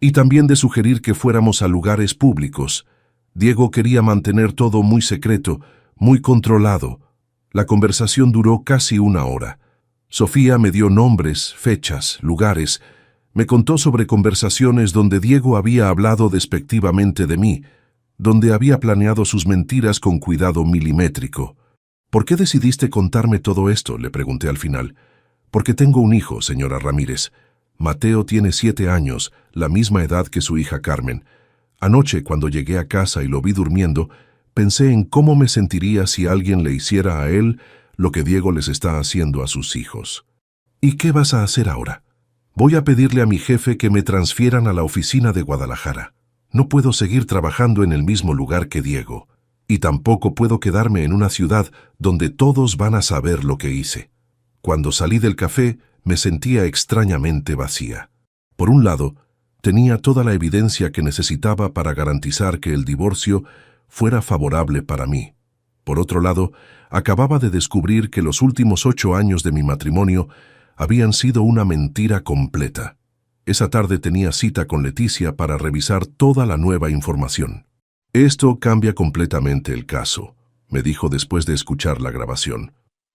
y también de sugerir que fuéramos a lugares públicos. Diego quería mantener todo muy secreto, muy controlado. La conversación duró casi 1 hora. Sofía me dio nombres, fechas, lugares. Me contó sobre conversaciones donde Diego había hablado despectivamente de mí, donde había planeado sus mentiras con cuidado milimétrico. ¿Por qué decidiste contarme todo esto?, le pregunté al final. Porque tengo un hijo, señora Ramírez. Mateo tiene 7 años, la misma edad que su hija Carmen. Anoche, cuando llegué a casa y lo vi durmiendo, pensé en cómo me sentiría si alguien le hiciera a él lo que Diego les está haciendo a sus hijos. ¿Y qué vas a hacer ahora? Voy a pedirle a mi jefe que me transfieran a la oficina de Guadalajara. No puedo seguir trabajando en el mismo lugar que Diego. Y tampoco puedo quedarme en una ciudad donde todos van a saber lo que hice. Cuando salí del café, me sentía extrañamente vacía. Por un lado, tenía toda la evidencia que necesitaba para garantizar que el divorcio fuera favorable para mí. Por otro lado, acababa de descubrir que los últimos 8 años de mi matrimonio habían sido una mentira completa. Esa tarde tenía cita con Leticia para revisar toda la nueva información. «Esto cambia completamente el caso», me dijo después de escuchar la grabación.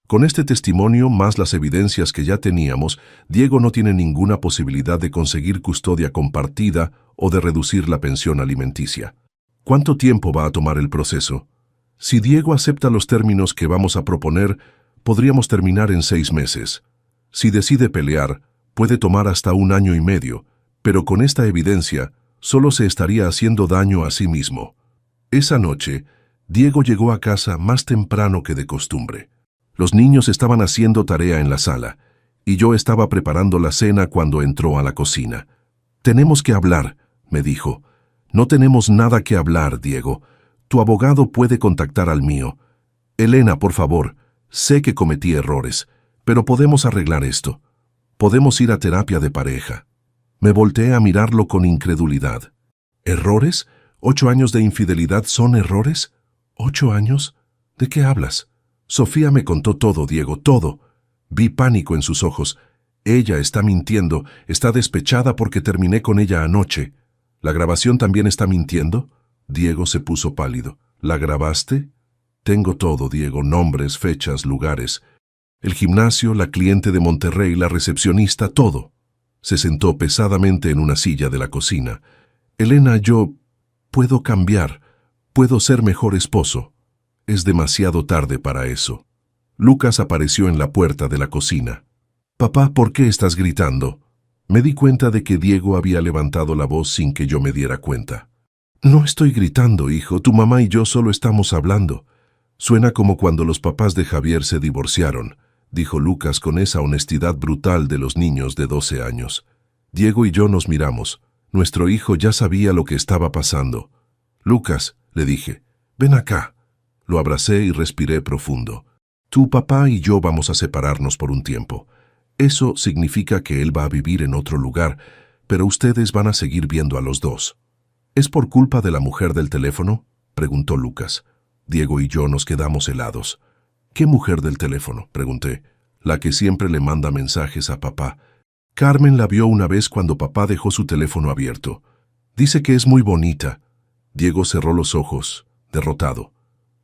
«Con este testimonio más las evidencias que ya teníamos, Diego no tiene ninguna posibilidad de conseguir custodia compartida o de reducir la pensión alimenticia. ¿Cuánto tiempo va a tomar el proceso? Si Diego acepta los términos que vamos a proponer, podríamos terminar en 6 meses. Si decide pelear, puede tomar hasta 1 año y medio, pero con esta evidencia solo se estaría haciendo daño a sí mismo». Esa noche, Diego llegó a casa más temprano que de costumbre. Los niños estaban haciendo tarea en la sala, y yo estaba preparando la cena cuando entró a la cocina. «Tenemos que hablar», me dijo. «No tenemos nada que hablar, Diego. Tu abogado puede contactar al mío. Elena, por favor, sé que cometí errores, pero podemos arreglar esto. Podemos ir a terapia de pareja». Me volteé a mirarlo con incredulidad. «¿Errores? ¿8 años de infidelidad son errores? ¿8 años? ¿De qué hablas?» Sofía me contó todo, Diego, todo. Vi pánico en sus ojos. Ella está mintiendo, está despechada porque terminé con ella anoche. ¿La grabación también está mintiendo? Diego se puso pálido. ¿La grabaste? Tengo todo, Diego, nombres, fechas, lugares. El gimnasio, la cliente de Monterrey, la recepcionista, todo. Se sentó pesadamente en una silla de la cocina. «Elena, yo puedo cambiar, puedo ser mejor esposo. Es demasiado tarde para eso». Lucas apareció en la puerta de la cocina. «Papá, ¿por qué estás gritando?» Me di cuenta de que Diego había levantado la voz sin que yo me diera cuenta. «No estoy gritando, hijo, tu mamá y yo solo estamos hablando. Suena como cuando los papás de Javier se divorciaron», dijo Lucas con esa honestidad brutal de los niños de 12 años. Diego y yo nos miramos. Nuestro hijo ya sabía lo que estaba pasando. «Lucas», le dije, «ven acá». Lo abracé y respiré profundo. «Tu papá y yo vamos a separarnos por un tiempo. Eso significa que él va a vivir en otro lugar, pero ustedes van a seguir viendo a los dos». «¿Es por culpa de la mujer del teléfono?», preguntó Lucas. Diego y yo nos quedamos helados. «¿Qué mujer del teléfono?», pregunté. «La que siempre le manda mensajes a papá. Carmen la vio una vez cuando papá dejó su teléfono abierto. Dice que es muy bonita». Diego cerró los ojos, derrotado.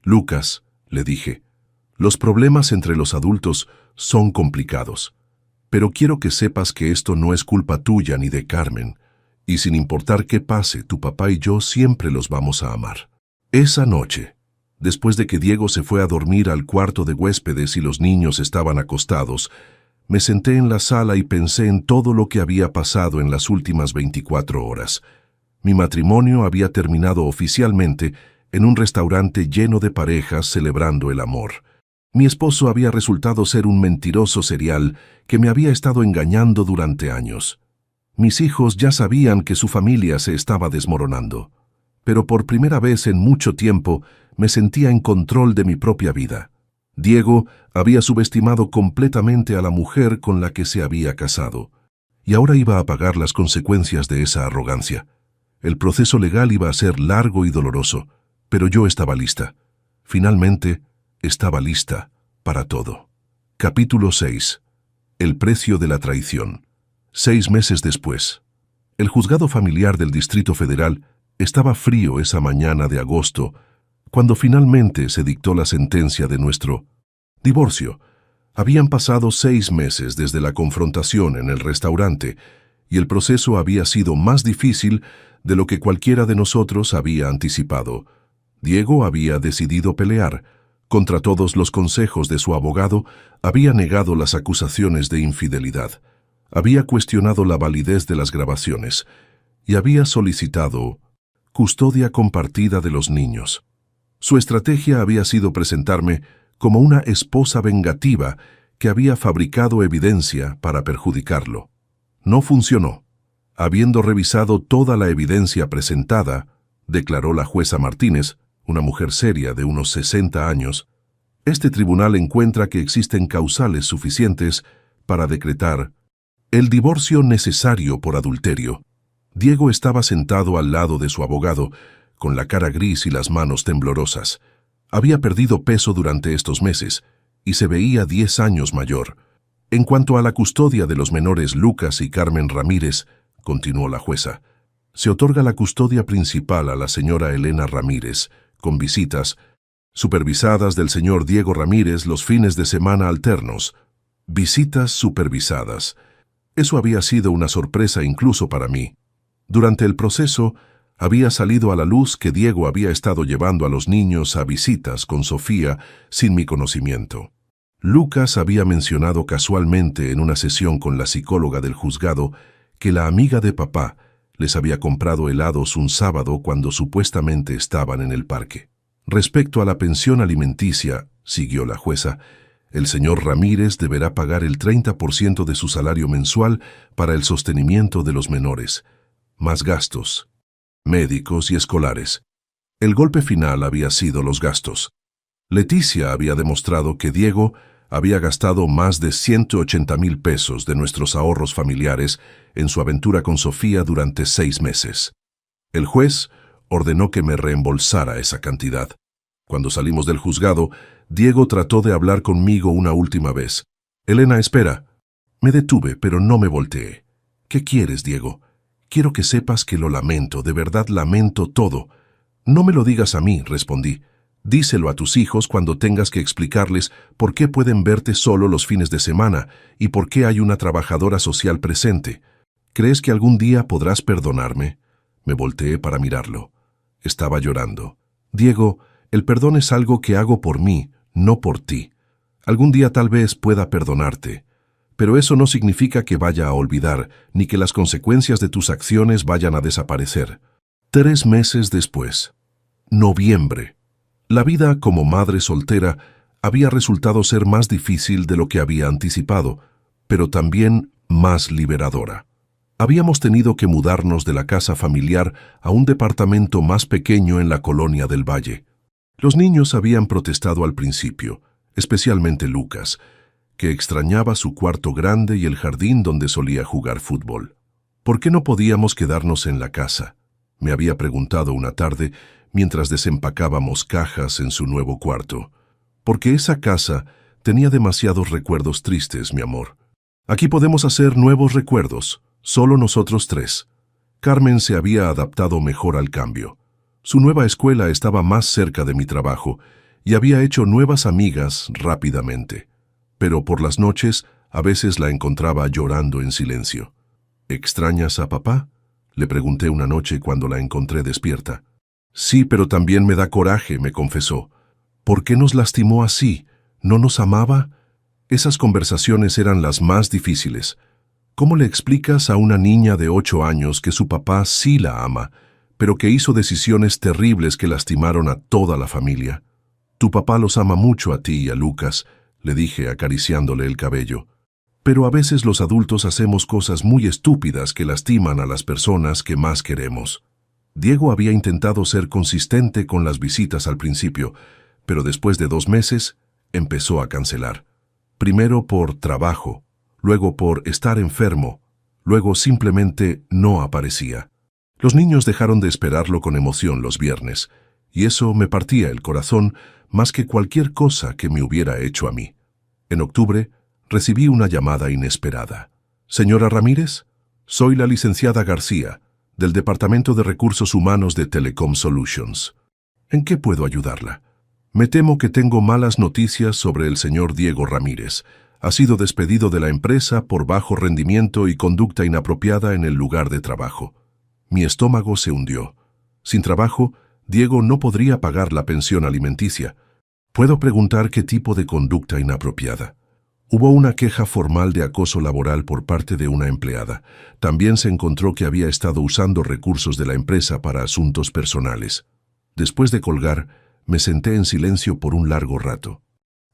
«Lucas», le dije, «los problemas entre los adultos son complicados. Pero quiero que sepas que esto no es culpa tuya ni de Carmen, y sin importar qué pase, tu papá y yo siempre los vamos a amar». Esa noche, después de que Diego se fue a dormir al cuarto de huéspedes y los niños estaban acostados, me senté en la sala y pensé en todo lo que había pasado en las últimas 24 horas. Mi matrimonio había terminado oficialmente en un restaurante lleno de parejas celebrando el amor. Mi esposo había resultado ser un mentiroso serial que me había estado engañando durante años. Mis hijos ya sabían que su familia se estaba desmoronando. Pero por primera vez en mucho tiempo me sentía en control de mi propia vida. Diego había subestimado completamente a la mujer con la que se había casado, y ahora iba a pagar las consecuencias de esa arrogancia. El proceso legal iba a ser largo y doloroso, pero yo estaba lista. Finalmente, estaba lista para todo. Capítulo 6. El precio de la traición. 6 meses después. El juzgado familiar del Distrito Federal estaba frío esa mañana de agosto, cuando finalmente se dictó la sentencia de nuestro divorcio. Habían pasado 6 meses desde la confrontación en el restaurante, y el proceso había sido más difícil de lo que cualquiera de nosotros había anticipado. Diego había decidido pelear. Contra todos los consejos de su abogado, había negado las acusaciones de infidelidad, había cuestionado la validez de las grabaciones y había solicitado custodia compartida de los niños. Su estrategia había sido presentarme como una esposa vengativa que había fabricado evidencia para perjudicarlo. No funcionó. Habiendo revisado toda la evidencia presentada, declaró la jueza Martínez, una mujer seria de unos 60 años, Este tribunal encuentra que existen causales suficientes para decretar el divorcio necesario por adulterio. Diego estaba sentado al lado de su abogado, con la cara gris y las manos temblorosas. Había perdido peso durante estos meses y se veía 10 años mayor. En cuanto a la custodia de los menores Lucas y Carmen Ramírez, continuó la jueza, se otorga la custodia principal a la señora Elena Ramírez, con visitas supervisadas del señor Diego Ramírez los fines de semana alternos. Visitas supervisadas. Eso había sido una sorpresa incluso para mí. Durante el proceso, había salido a la luz que Diego había estado llevando a los niños a visitas con Sofía sin mi conocimiento. Lucas había mencionado casualmente en una sesión con la psicóloga del juzgado que la amiga de papá les había comprado helados un sábado cuando supuestamente estaban en el parque. Respecto a la pensión alimenticia, siguió la jueza, el señor Ramírez deberá pagar el 30% de su salario mensual para el sostenimiento de los menores, más gastos médicos y escolares. El golpe final había sido los gastos. Leticia había demostrado que Diego había gastado más de 180,000 pesos de nuestros ahorros familiares en su aventura con Sofía durante 6 meses. El juez ordenó que me reembolsara esa cantidad. Cuando salimos del juzgado, Diego trató de hablar conmigo una última vez. «Elena, espera». Me detuve, pero no me volteé. «¿Qué quieres, Diego? Quiero que sepas que lo lamento, de verdad lamento todo». «No me lo digas a mí», respondí. «Díselo a tus hijos cuando tengas que explicarles por qué pueden verte solo los fines de semana y por qué hay una trabajadora social presente. ¿Crees que algún día podrás perdonarme?» Me volteé para mirarlo. Estaba llorando. «Diego, el perdón es algo que hago por mí, no por ti. Algún día tal vez pueda perdonarte. Pero eso no significa que vaya a olvidar, ni que las consecuencias de tus acciones vayan a desaparecer». 3 meses después. Noviembre. La vida como madre soltera había resultado ser más difícil de lo que había anticipado, pero también más liberadora. Habíamos tenido que mudarnos de la casa familiar a un departamento más pequeño en la colonia del Valle. Los niños habían protestado al principio, especialmente Lucas, que extrañaba su cuarto grande y el jardín donde solía jugar fútbol. ¿Por qué no podíamos quedarnos en la casa?, me había preguntado una tarde mientras desempacábamos cajas en su nuevo cuarto. Porque esa casa tenía demasiados recuerdos tristes, mi amor. Aquí podemos hacer nuevos recuerdos, solo nosotros 3. Carmen se había adaptado mejor al cambio. Su nueva escuela estaba más cerca de mi trabajo y había hecho nuevas amigas rápidamente. Pero por las noches a veces la encontraba llorando en silencio. «¿Extrañas a papá?», le pregunté una noche cuando la encontré despierta. «Sí, pero también me da coraje», me confesó. «¿Por qué nos lastimó así? ¿No nos amaba?». Esas conversaciones eran las más difíciles. ¿Cómo le explicas a una niña de 8 años que su papá sí la ama, pero que hizo decisiones terribles que lastimaron a toda la familia? «Tu papá los ama mucho a ti y a Lucas», le dije acariciándole el cabello. «Pero a veces los adultos hacemos cosas muy estúpidas que lastiman a las personas que más queremos». Diego había intentado ser consistente con las visitas al principio, pero después de 2 meses empezó a cancelar. Primero por trabajo, luego por estar enfermo, luego simplemente no aparecía. Los niños dejaron de esperarlo con emoción los viernes, y eso me partía el corazón más que cualquier cosa que me hubiera hecho a mí. En octubre recibí una llamada inesperada. «Señora Ramírez, soy la licenciada García, del Departamento de Recursos Humanos de Telecom Solutions. ¿En qué puedo ayudarla? Me temo que tengo malas noticias sobre el señor Diego Ramírez. Ha sido despedido de la empresa por bajo rendimiento y conducta inapropiada en el lugar de trabajo». Mi estómago se hundió. Sin trabajo, Diego no podría pagar la pensión alimenticia. ¿Puedo preguntar qué tipo de conducta inapropiada? Hubo una queja formal de acoso laboral por parte de una empleada. También se encontró que había estado usando recursos de la empresa para asuntos personales. Después de colgar, me senté en silencio por un largo rato.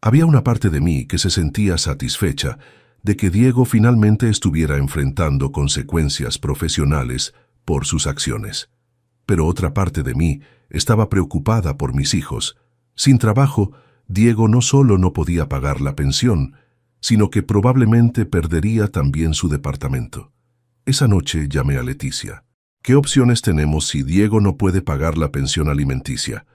Había una parte de mí que se sentía satisfecha de que Diego finalmente estuviera enfrentando consecuencias profesionales por sus acciones. Pero otra parte de mí estaba preocupada por mis hijos. Sin trabajo, Diego no solo no podía pagar la pensión, sino que probablemente perdería también su departamento. Esa noche llamé a Leticia. ¿Qué opciones tenemos si Diego no puede pagar la pensión alimenticia?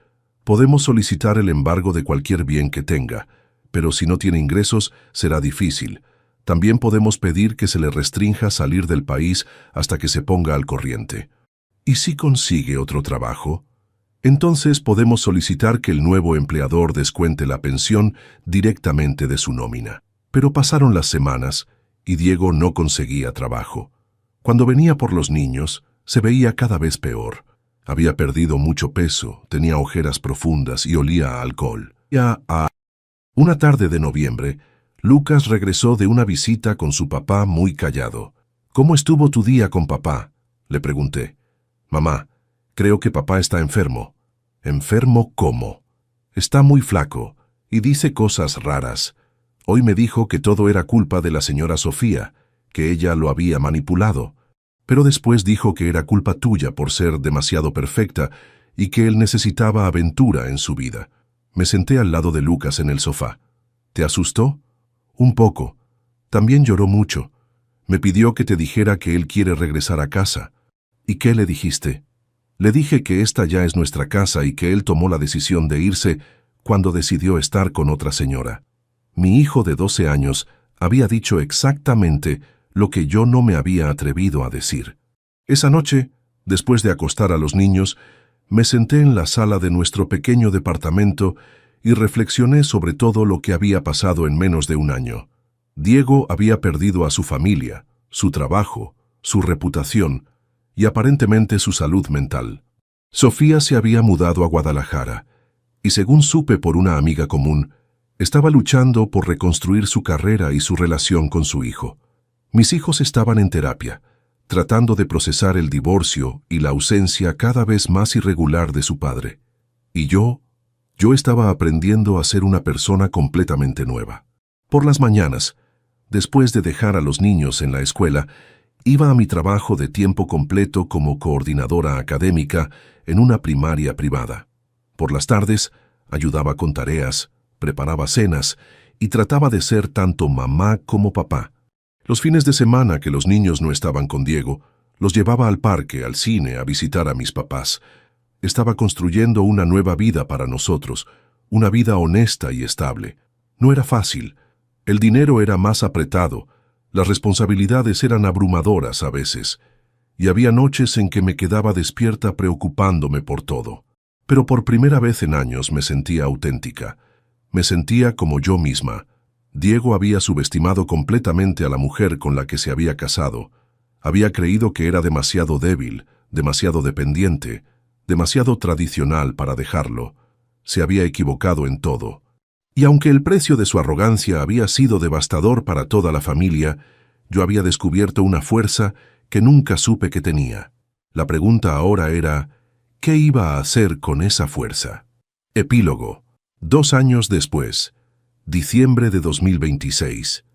Podemos solicitar el embargo de cualquier bien que tenga, pero si no tiene ingresos, será difícil. También podemos pedir que se le restrinja salir del país hasta que se ponga al corriente. ¿Y si consigue otro trabajo? Entonces podemos solicitar que el nuevo empleador descuente la pensión directamente de su nómina. Pero pasaron las semanas y Diego no conseguía trabajo. Cuando venía por los niños, se veía cada vez peor. Había perdido mucho peso, tenía ojeras profundas y olía a alcohol. Una tarde de noviembre, Lucas regresó de una visita con su papá muy callado. ¿Cómo estuvo tu día con papá?, le pregunté. Mamá, creo que papá está enfermo. ¿Enfermo cómo? Está muy flaco y dice cosas raras. Hoy me dijo que todo era culpa de la señora Sofía, que ella lo había manipulado. Pero después dijo que era culpa tuya por ser demasiado perfecta y que él necesitaba aventura en su vida. Me senté al lado de Lucas en el sofá. ¿Te asustó? Un poco. También lloró mucho. Me pidió que te dijera que él quiere regresar a casa. ¿Y qué le dijiste? Le dije que esta ya es nuestra casa y que él tomó la decisión de irse cuando decidió estar con otra señora. Mi hijo de 12 años había dicho exactamente lo que yo no me había atrevido a decir. Esa noche, después de acostar a los niños, me senté en la sala de nuestro pequeño departamento y reflexioné sobre todo lo que había pasado en menos de un año. Diego había perdido a su familia, su trabajo, su reputación y aparentemente su salud mental. Sofía se había mudado a Guadalajara y, según supe por una amiga común, estaba luchando por reconstruir su carrera y su relación con su hijo. Mis hijos estaban en terapia, tratando de procesar el divorcio y la ausencia cada vez más irregular de su padre. Y yo estaba aprendiendo a ser una persona completamente nueva. Por las mañanas, después de dejar a los niños en la escuela, iba a mi trabajo de tiempo completo como coordinadora académica en una primaria privada. Por las tardes, ayudaba con tareas, preparaba cenas y trataba de ser tanto mamá como papá. Los fines de semana que los niños no estaban con Diego, los llevaba al parque, al cine, a visitar a mis papás. Estaba construyendo una nueva vida para nosotros, una vida honesta y estable. No era fácil. El dinero era más apretado, las responsabilidades eran abrumadoras a veces, y había noches en que me quedaba despierta preocupándome por todo. Pero por primera vez en años me sentía auténtica. Me sentía como yo misma. Diego había subestimado completamente a la mujer con la que se había casado. Había creído que era demasiado débil, demasiado dependiente, demasiado tradicional para dejarlo. Se había equivocado en todo. Y aunque el precio de su arrogancia había sido devastador para toda la familia, yo había descubierto una fuerza que nunca supe que tenía. La pregunta ahora era, ¿qué iba a hacer con esa fuerza? Epílogo. 2 años después. Diciembre de 2026.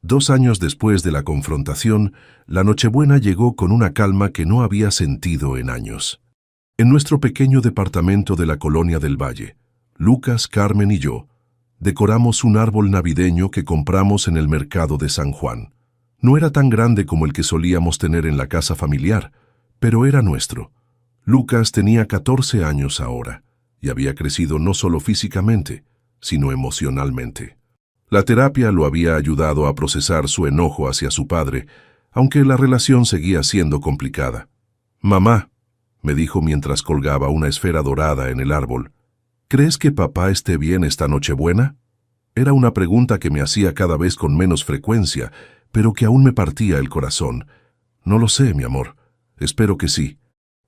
2 años después de la confrontación, la Nochebuena llegó con una calma que no había sentido en años. En nuestro pequeño departamento de la Colonia del Valle, Lucas, Carmen y yo decoramos un árbol navideño que compramos en el mercado de San Juan. No era tan grande como el que solíamos tener en la casa familiar, pero era nuestro. Lucas tenía 14 años ahora y había crecido no solo físicamente, sino emocionalmente. La terapia lo había ayudado a procesar su enojo hacia su padre, aunque la relación seguía siendo complicada. «Mamá», me dijo mientras colgaba una esfera dorada en el árbol, «¿crees que papá esté bien esta Nochebuena?». Era una pregunta que me hacía cada vez con menos frecuencia, pero que aún me partía el corazón. «No lo sé, mi amor. Espero que sí».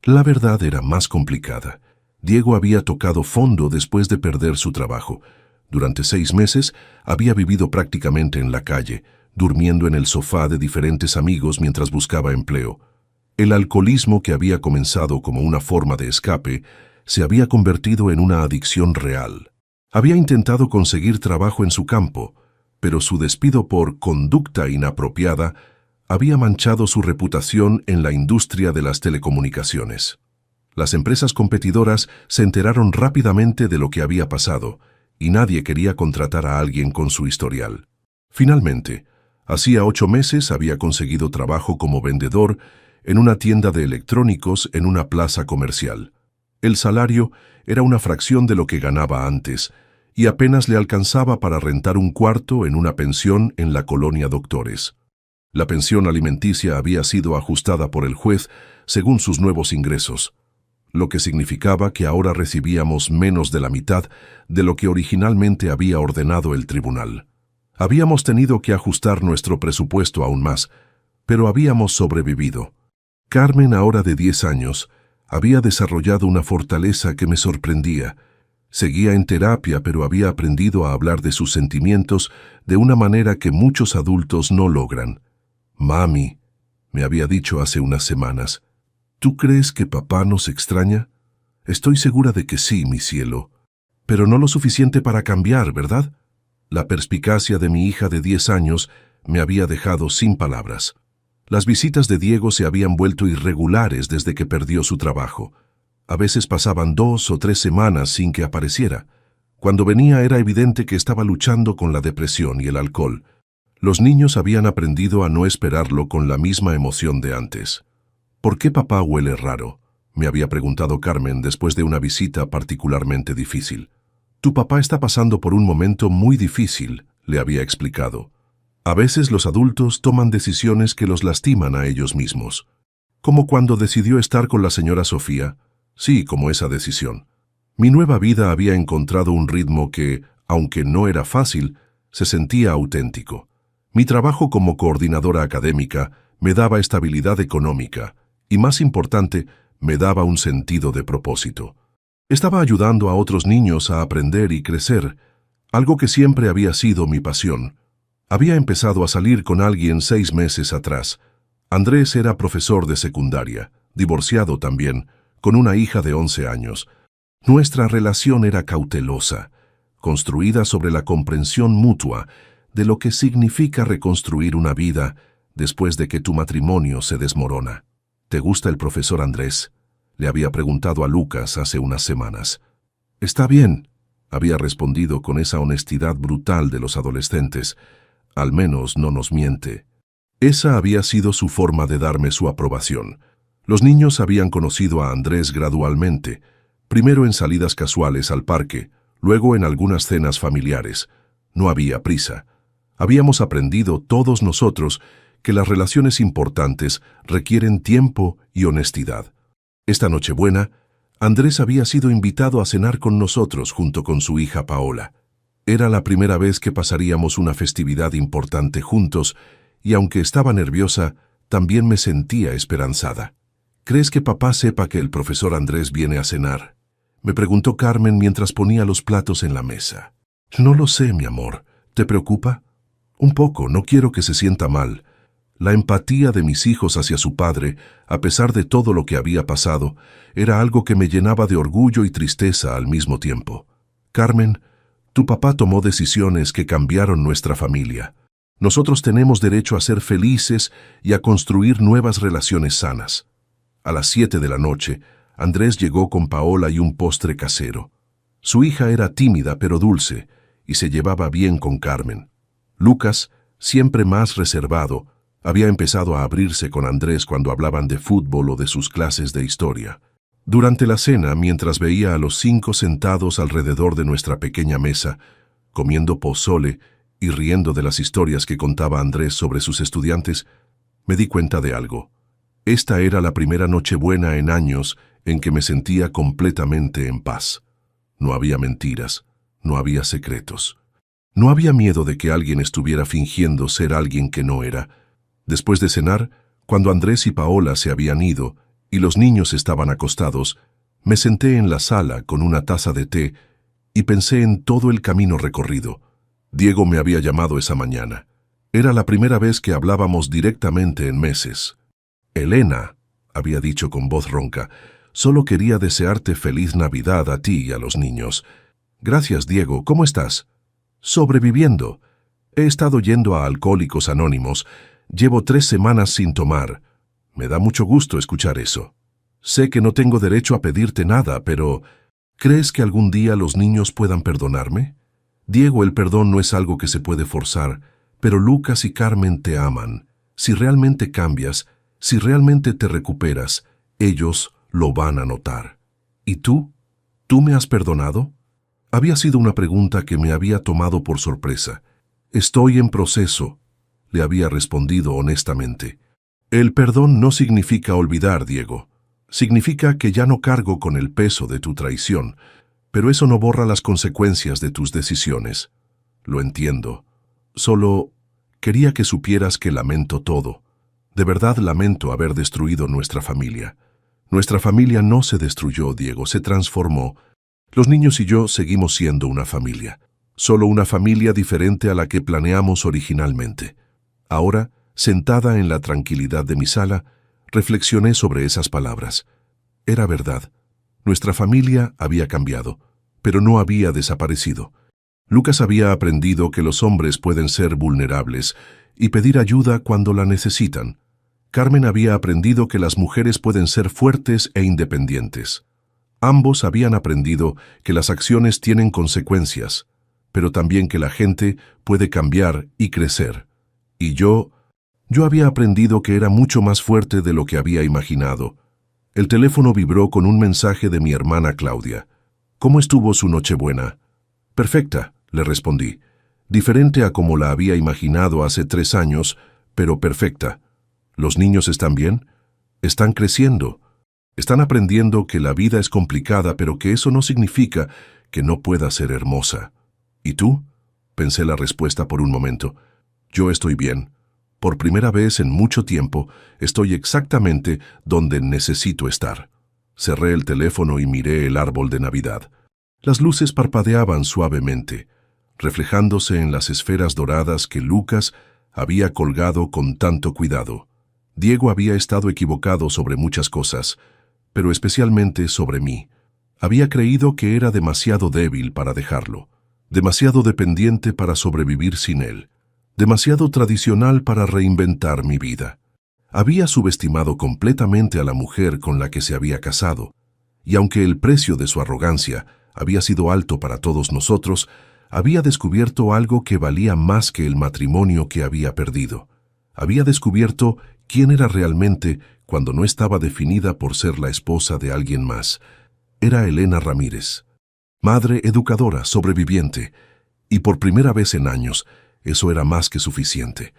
La verdad era más complicada. Diego había tocado fondo después de perder su trabajo. Durante 6 meses había vivido prácticamente en la calle, durmiendo en el sofá de diferentes amigos mientras buscaba empleo. El alcoholismo, que había comenzado como una forma de escape, se había convertido en una adicción real. Había intentado conseguir trabajo en su campo, pero su despido por conducta inapropiada había manchado su reputación en la industria de las telecomunicaciones. Las empresas competidoras se enteraron rápidamente de lo que había pasado y nadie quería contratar a alguien con su historial. Finalmente, hacía 8 meses había conseguido trabajo como vendedor en una tienda de electrónicos en una plaza comercial. El salario era una fracción de lo que ganaba antes, y apenas le alcanzaba para rentar un cuarto en una pensión en la colonia Doctores. La pensión alimenticia había sido ajustada por el juez según sus nuevos ingresos, lo que significaba que ahora recibíamos menos de la mitad de lo que originalmente había ordenado el tribunal. Habíamos tenido que ajustar nuestro presupuesto aún más, pero habíamos sobrevivido. Carmen, ahora de 10 años, había desarrollado una fortaleza que me sorprendía. Seguía en terapia, pero había aprendido a hablar de sus sentimientos de una manera que muchos adultos no logran. «Mami», me había dicho hace unas semanas, «¿tú crees que papá nos extraña?» «Estoy segura de que sí, mi cielo. Pero no lo suficiente para cambiar, ¿verdad?» La perspicacia de mi hija de 10 años me había dejado sin palabras. Las visitas de Diego se habían vuelto irregulares desde que perdió su trabajo. A veces pasaban 2 o 3 semanas sin que apareciera. Cuando venía era evidente que estaba luchando con la depresión y el alcohol. Los niños habían aprendido a no esperarlo con la misma emoción de antes. «¿Por qué papá huele raro?», me había preguntado Carmen después de una visita particularmente difícil. «Tu papá está pasando por un momento muy difícil», le había explicado. «A veces los adultos toman decisiones que los lastiman a ellos mismos. Como cuando decidió estar con la señora Sofía. Sí, como esa decisión. Mi nueva vida había encontrado un ritmo que, aunque no era fácil, se sentía auténtico. Mi trabajo como coordinadora académica me daba estabilidad económica y, más importante, me daba un sentido de propósito. Estaba ayudando a otros niños a aprender y crecer, algo que siempre había sido mi pasión. Había empezado a salir con alguien 6 meses atrás. Andrés era profesor de secundaria, divorciado también, con una hija de 11 años. Nuestra relación era cautelosa, construida sobre la comprensión mutua de lo que significa reconstruir una vida después de que tu matrimonio se desmorona. «¿Te gusta el profesor Andrés?», le había preguntado a Lucas hace unas semanas. «Está bien», había respondido con esa honestidad brutal de los adolescentes. «Al menos no nos miente». Esa había sido su forma de darme su aprobación. Los niños habían conocido a Andrés gradualmente, primero en salidas casuales al parque, luego en algunas cenas familiares. No había prisa. Habíamos aprendido todos nosotros que las relaciones importantes requieren tiempo y honestidad. Esta Nochebuena, Andrés había sido invitado a cenar con nosotros junto con su hija Paola. Era la primera vez que pasaríamos una festividad importante juntos, y aunque estaba nerviosa, también me sentía esperanzada. «¿Crees que papá sepa que el profesor Andrés viene a cenar?», me preguntó Carmen mientras ponía los platos en la mesa. «No lo sé, mi amor. ¿Te preocupa?» «Un poco, no quiero que se sienta mal». La empatía de mis hijos hacia su padre, a pesar de todo lo que había pasado, era algo que me llenaba de orgullo y tristeza al mismo tiempo. «Carmen, tu papá tomó decisiones que cambiaron nuestra familia. Nosotros tenemos derecho a ser felices y a construir nuevas relaciones sanas». A las 7 de la noche, Andrés llegó con Paola y un postre casero. Su hija era tímida pero dulce y se llevaba bien con Carmen. Lucas, siempre más reservado, había empezado a abrirse con Andrés cuando hablaban de fútbol o de sus clases de historia. Durante la cena, mientras veía a los 5 sentados alrededor de nuestra pequeña mesa, comiendo pozole y riendo de las historias que contaba Andrés sobre sus estudiantes, me di cuenta de algo. Esta era la primera Nochebuena en años en que me sentía completamente en paz. No había mentiras, no había secretos. No había miedo de que alguien estuviera fingiendo ser alguien que no era. Después de cenar, cuando Andrés y Paola se habían ido y los niños estaban acostados, me senté en la sala con una taza de té y pensé en todo el camino recorrido. Diego me había llamado esa mañana. Era la primera vez que hablábamos directamente en meses. «Elena», había dicho con voz ronca, «solo quería desearte feliz Navidad a ti y a los niños». «Gracias, Diego. ¿Cómo estás?» «Sobreviviendo. He estado yendo a Alcohólicos Anónimos. Llevo 3 semanas sin tomar». «Me da mucho gusto escuchar eso. Sé que no tengo derecho a pedirte nada, pero ¿crees que algún día los niños puedan perdonarme?» Diego, el perdón no es algo que se puede forzar, pero Lucas y Carmen te aman. Si realmente cambias, si realmente te recuperas, ellos lo van a notar. ¿Y tú? ¿Tú me has perdonado? Había sido una pregunta que me había tomado por sorpresa. Estoy en proceso, le había respondido honestamente. El perdón no significa olvidar, Diego. Significa que ya no cargo con el peso de tu traición, pero eso no borra las consecuencias de tus decisiones. Lo entiendo. Solo quería que supieras que lamento todo. De verdad lamento haber destruido nuestra familia. Nuestra familia no se destruyó, Diego, se transformó. Los niños y yo seguimos siendo una familia. Solo una familia diferente a la que planeamos originalmente. Ahora, sentada en la tranquilidad de mi sala, reflexioné sobre esas palabras. Era verdad. Nuestra familia había cambiado, pero no había desaparecido. Lucas había aprendido que los hombres pueden ser vulnerables y pedir ayuda cuando la necesitan. Carmen había aprendido que las mujeres pueden ser fuertes e independientes. Ambos habían aprendido que las acciones tienen consecuencias, pero también que la gente puede cambiar y crecer. Y yo había aprendido que era mucho más fuerte de lo que había imaginado. El teléfono vibró con un mensaje de mi hermana Claudia. ¿Cómo estuvo su Nochebuena? Perfecta, le respondí. Diferente a como la había imaginado hace 3 años, pero perfecta. ¿Los niños están bien? Están creciendo. Están aprendiendo que la vida es complicada, pero que eso no significa que no pueda ser hermosa. ¿Y tú? Pensé la respuesta por un momento. Yo estoy bien. Por primera vez en mucho tiempo, estoy exactamente donde necesito estar. Cerré el teléfono y miré el árbol de Navidad. Las luces parpadeaban suavemente, reflejándose en las esferas doradas que Lucas había colgado con tanto cuidado. Diego había estado equivocado sobre muchas cosas, pero especialmente sobre mí. Había creído que era demasiado débil para dejarlo, demasiado dependiente para sobrevivir sin él, demasiado tradicional para reinventar mi vida. Había subestimado completamente a la mujer con la que se había casado, y aunque el precio de su arrogancia había sido alto para todos nosotros, había descubierto algo que valía más que el matrimonio que había perdido. Había descubierto quién era realmente cuando no estaba definida por ser la esposa de alguien más. Era Elena Ramírez, madre educadora, sobreviviente, y por primera vez en años, eso era más que suficiente.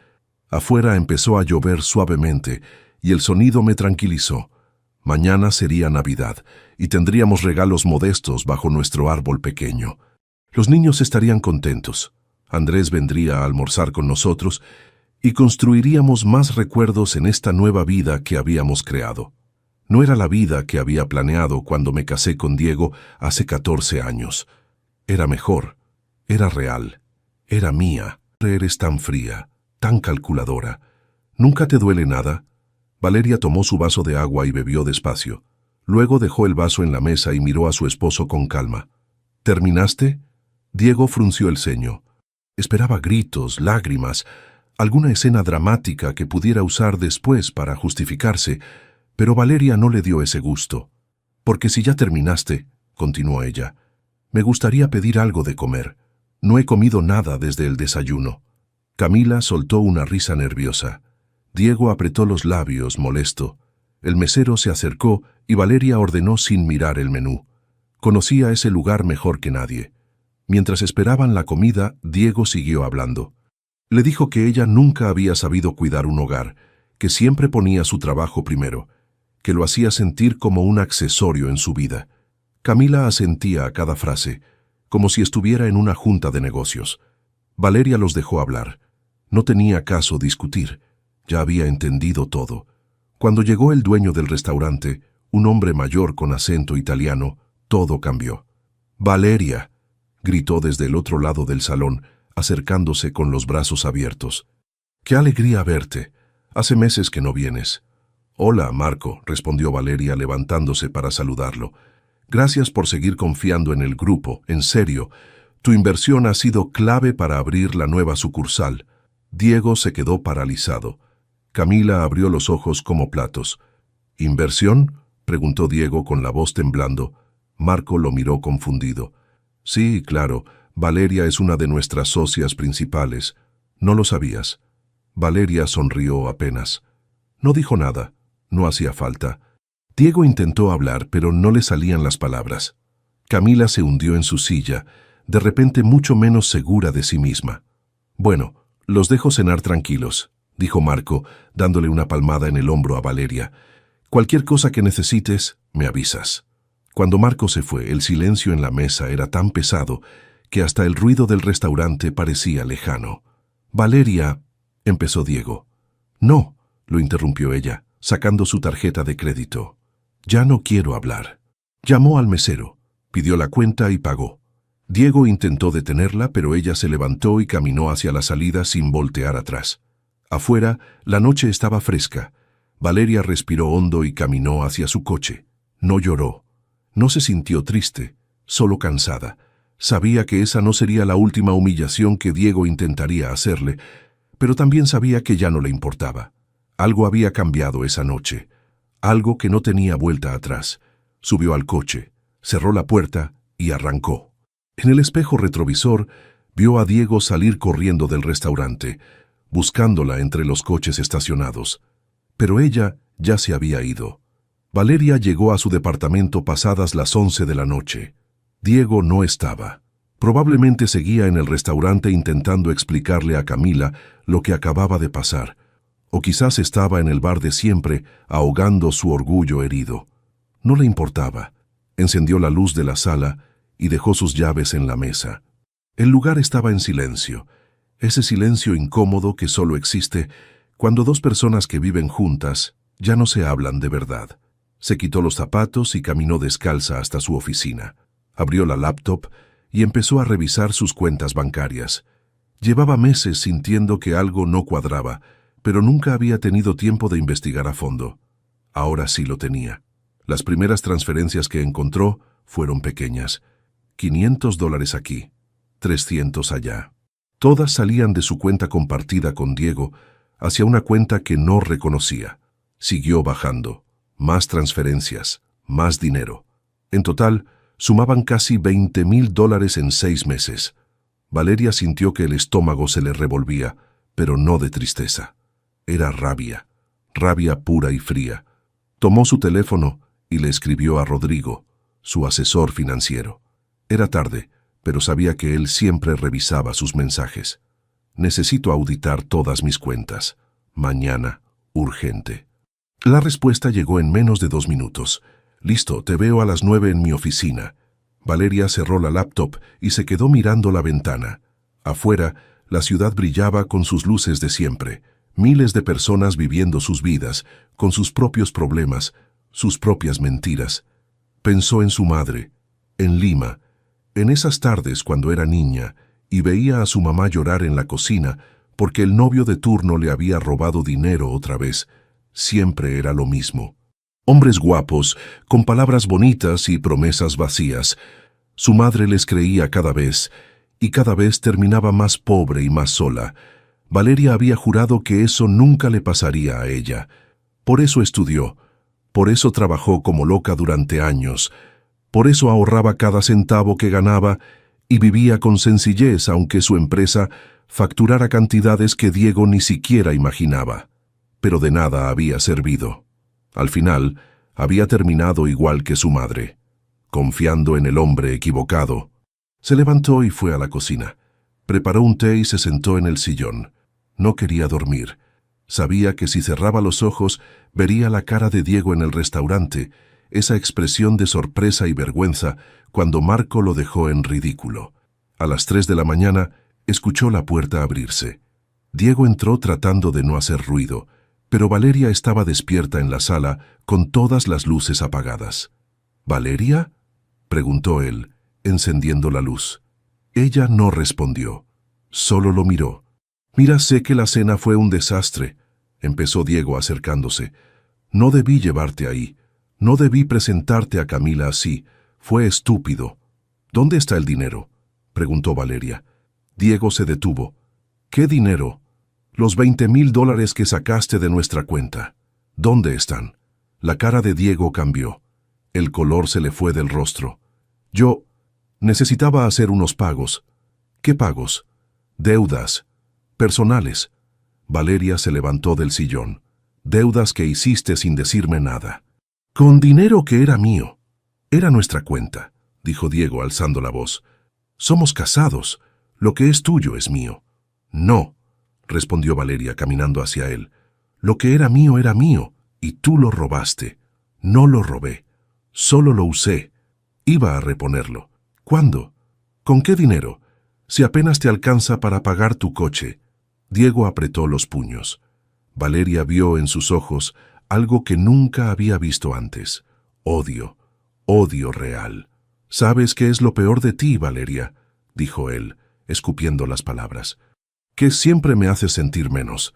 Afuera empezó a llover suavemente y el sonido me tranquilizó. Mañana sería Navidad y tendríamos regalos modestos bajo nuestro árbol pequeño. Los niños estarían contentos. Andrés vendría a almorzar con nosotros y construiríamos más recuerdos en esta nueva vida que habíamos creado. No era la vida que había planeado cuando me casé con Diego hace 14 años. Era mejor, era real, era mía. Eres tan fría, tan calculadora. ¿Nunca te duele nada? Valeria tomó su vaso de agua y bebió despacio. Luego dejó el vaso en la mesa y miró a su esposo con calma. ¿Terminaste? Diego frunció el ceño. Esperaba gritos, lágrimas, alguna escena dramática que pudiera usar después para justificarse, pero Valeria no le dio ese gusto. Porque si ya terminaste, continuó ella, me gustaría pedir algo de comer. No he comido nada desde el desayuno. Camila soltó una risa nerviosa. Diego apretó los labios, molesto. El mesero se acercó y Valeria ordenó sin mirar el menú. Conocía ese lugar mejor que nadie. Mientras esperaban la comida, Diego siguió hablando. Le dijo que ella nunca había sabido cuidar un hogar, que siempre ponía su trabajo primero, que lo hacía sentir como un accesorio en su vida. Camila asentía a cada frase, como si estuviera en una junta de negocios. Valeria los dejó hablar. No tenía caso discutir. Ya había entendido todo. Cuando llegó el dueño del restaurante, un hombre mayor con acento italiano, todo cambió. «Valeria», gritó desde el otro lado del salón, acercándose con los brazos abiertos. «¡Qué alegría verte! Hace meses que no vienes». «Hola, Marco», respondió Valeria levantándose para saludarlo. «Gracias por seguir confiando en el grupo, en serio. Tu inversión ha sido clave para abrir la nueva sucursal». Diego se quedó paralizado. Camila abrió los ojos como platos. «¿Inversión?», preguntó Diego con la voz temblando. Marco lo miró confundido. «Sí, claro. Valeria es una de nuestras socias principales. ¿No lo sabías? Valeria sonrió apenas. No dijo nada. No hacía falta. Diego intentó hablar, pero no le salían las palabras. Camila se hundió en su silla, de repente mucho menos segura de sí misma. «Bueno, los dejo cenar tranquilos», dijo Marco, dándole una palmada en el hombro a Valeria. «Cualquier cosa que necesites, me avisas». Cuando Marco se fue, el silencio en la mesa era tan pesado que hasta el ruido del restaurante parecía lejano. «Valeria», empezó Diego. «No», lo interrumpió ella, sacando su tarjeta de crédito. «Ya no quiero hablar». Llamó al mesero, pidió la cuenta y pagó. Diego intentó detenerla, pero ella se levantó y caminó hacia la salida sin voltear atrás. Afuera, la noche estaba fresca. Valeria respiró hondo y caminó hacia su coche. No lloró. No se sintió triste, solo cansada. Sabía que esa no sería la última humillación que Diego intentaría hacerle, pero también sabía que ya no le importaba. Algo había cambiado esa noche, algo que no tenía vuelta atrás. Subió al coche, cerró la puerta y arrancó. En el espejo retrovisor, vio a Diego salir corriendo del restaurante, buscándola entre los coches estacionados. Pero ella ya se había ido. Valeria llegó a su departamento pasadas las 11 de la noche. Diego no estaba. Probablemente seguía en el restaurante intentando explicarle a Camila lo que acababa de pasar. O quizás estaba en el bar de siempre, ahogando su orgullo herido. No le importaba. Encendió la luz de la sala y dejó sus llaves en la mesa. El lugar estaba en silencio, ese silencio incómodo que solo existe cuando dos personas que viven juntas ya no se hablan de verdad. Se quitó los zapatos y caminó descalza hasta su oficina. Abrió la laptop y empezó a revisar sus cuentas bancarias. Llevaba meses sintiendo que algo no cuadraba, pero nunca había tenido tiempo de investigar a fondo. Ahora sí lo tenía. Las primeras transferencias que encontró fueron pequeñas. $500 aquí, 300 allá. Todas salían de su cuenta compartida con Diego hacia una cuenta que no reconocía. Siguió bajando. Más transferencias, más dinero. En total, sumaban casi $20,000 en 6 meses. Valeria sintió que el estómago se le revolvía, pero no de tristeza. Era rabia, rabia pura y fría. Tomó su teléfono y le escribió a Rodrigo, su asesor financiero. Era tarde, pero sabía que él siempre revisaba sus mensajes. Necesito auditar todas mis cuentas. Mañana, urgente. La respuesta llegó en menos de 2 minutos. Listo, te veo a las 9 en mi oficina. Valeria cerró la laptop y se quedó mirando la ventana. Afuera, la ciudad brillaba con sus luces de siempre. Miles de personas viviendo sus vidas, con sus propios problemas, sus propias mentiras. Pensó en su madre, en Lima, en esas tardes cuando era niña y veía a su mamá llorar en la cocina porque el novio de turno le había robado dinero otra vez. Siempre era lo mismo. Hombres guapos, con palabras bonitas y promesas vacías. Su madre les creía cada vez, y cada vez terminaba más pobre y más sola. Valeria había jurado que eso nunca le pasaría a ella. Por eso estudió, por eso trabajó como loca durante años, por eso ahorraba cada centavo que ganaba y vivía con sencillez aunque su empresa facturara cantidades que Diego ni siquiera imaginaba. Pero de nada había servido. Al final, había terminado igual que su madre, confiando en el hombre equivocado. Se levantó y fue a la cocina. Preparó un té y se sentó en el sillón. No quería dormir. Sabía que si cerraba los ojos, vería la cara de Diego en el restaurante, esa expresión de sorpresa y vergüenza cuando Marco lo dejó en ridículo. A las 3 de la mañana, escuchó la puerta abrirse. Diego entró tratando de no hacer ruido, pero Valeria estaba despierta en la sala con todas las luces apagadas. ¿Valeria?, preguntó él, encendiendo la luz. Ella no respondió, solo lo miró. «Mira, sé que la cena fue un desastre», empezó Diego acercándose. «No debí llevarte ahí. No debí presentarte a Camila así. Fue estúpido». «¿Dónde está el dinero?», preguntó Valeria. Diego se detuvo. «¿Qué dinero?». «Los $20,000 que sacaste de nuestra cuenta. ¿Dónde están?». La cara de Diego cambió. El color se le fue del rostro. «Yo necesitaba hacer unos pagos. ¿Qué pagos? Deudas. Personales. Valeria se levantó del sillón. Deudas que hiciste sin decirme nada. Con dinero que era mío. Era nuestra cuenta, dijo Diego alzando la voz. Somos casados. Lo que es tuyo es mío. No, respondió Valeria caminando hacia él. Lo que era mío, y tú lo robaste. No lo robé. Solo lo usé. Iba a reponerlo. ¿Cuándo? ¿Con qué dinero? Si apenas te alcanza para pagar tu coche. Diego apretó los puños. Valeria vio en sus ojos algo que nunca había visto antes. Odio. Odio real. ¿Sabes qué es lo peor de ti, Valeria?, dijo él, escupiendo las palabras. Que siempre me haces sentir menos.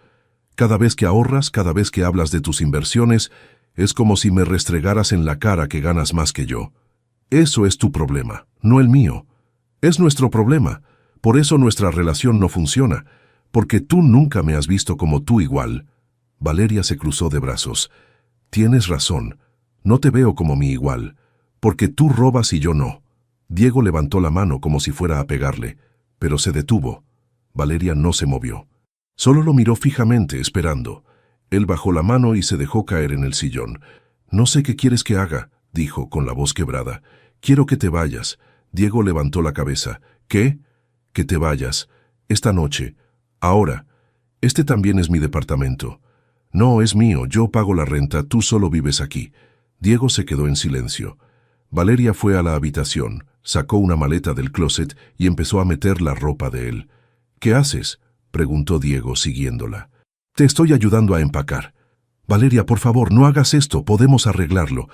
Cada vez que ahorras, cada vez que hablas de tus inversiones, es como si me restregaras en la cara que ganas más que yo. Eso es tu problema, no el mío. Es nuestro problema. Por eso nuestra relación no funciona, porque tú nunca me has visto como tú igual. Valeria se cruzó de brazos. Tienes razón, no te veo como mi igual, porque tú robas y yo no. Diego levantó la mano como si fuera a pegarle, pero se detuvo. Valeria no se movió. Solo lo miró fijamente, esperando. Él bajó la mano y se dejó caer en el sillón. No sé qué quieres que haga, dijo con la voz quebrada. Quiero que te vayas. Diego levantó la cabeza. ¿Qué? Que te vayas. Esta noche. Ahora. Este también es mi departamento. No, es mío. Yo pago la renta. Tú solo vives aquí. Diego se quedó en silencio. Valeria fue a la habitación, sacó una maleta del closet y empezó a meter la ropa de él. ¿Qué haces?, preguntó Diego siguiéndola. Te estoy ayudando a empacar. Valeria, por favor, no hagas esto, podemos arreglarlo.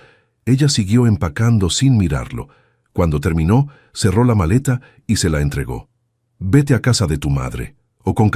Ella siguió empacando sin mirarlo. Cuando terminó, cerró la maleta y se la entregó. Vete a casa de tu madre, o con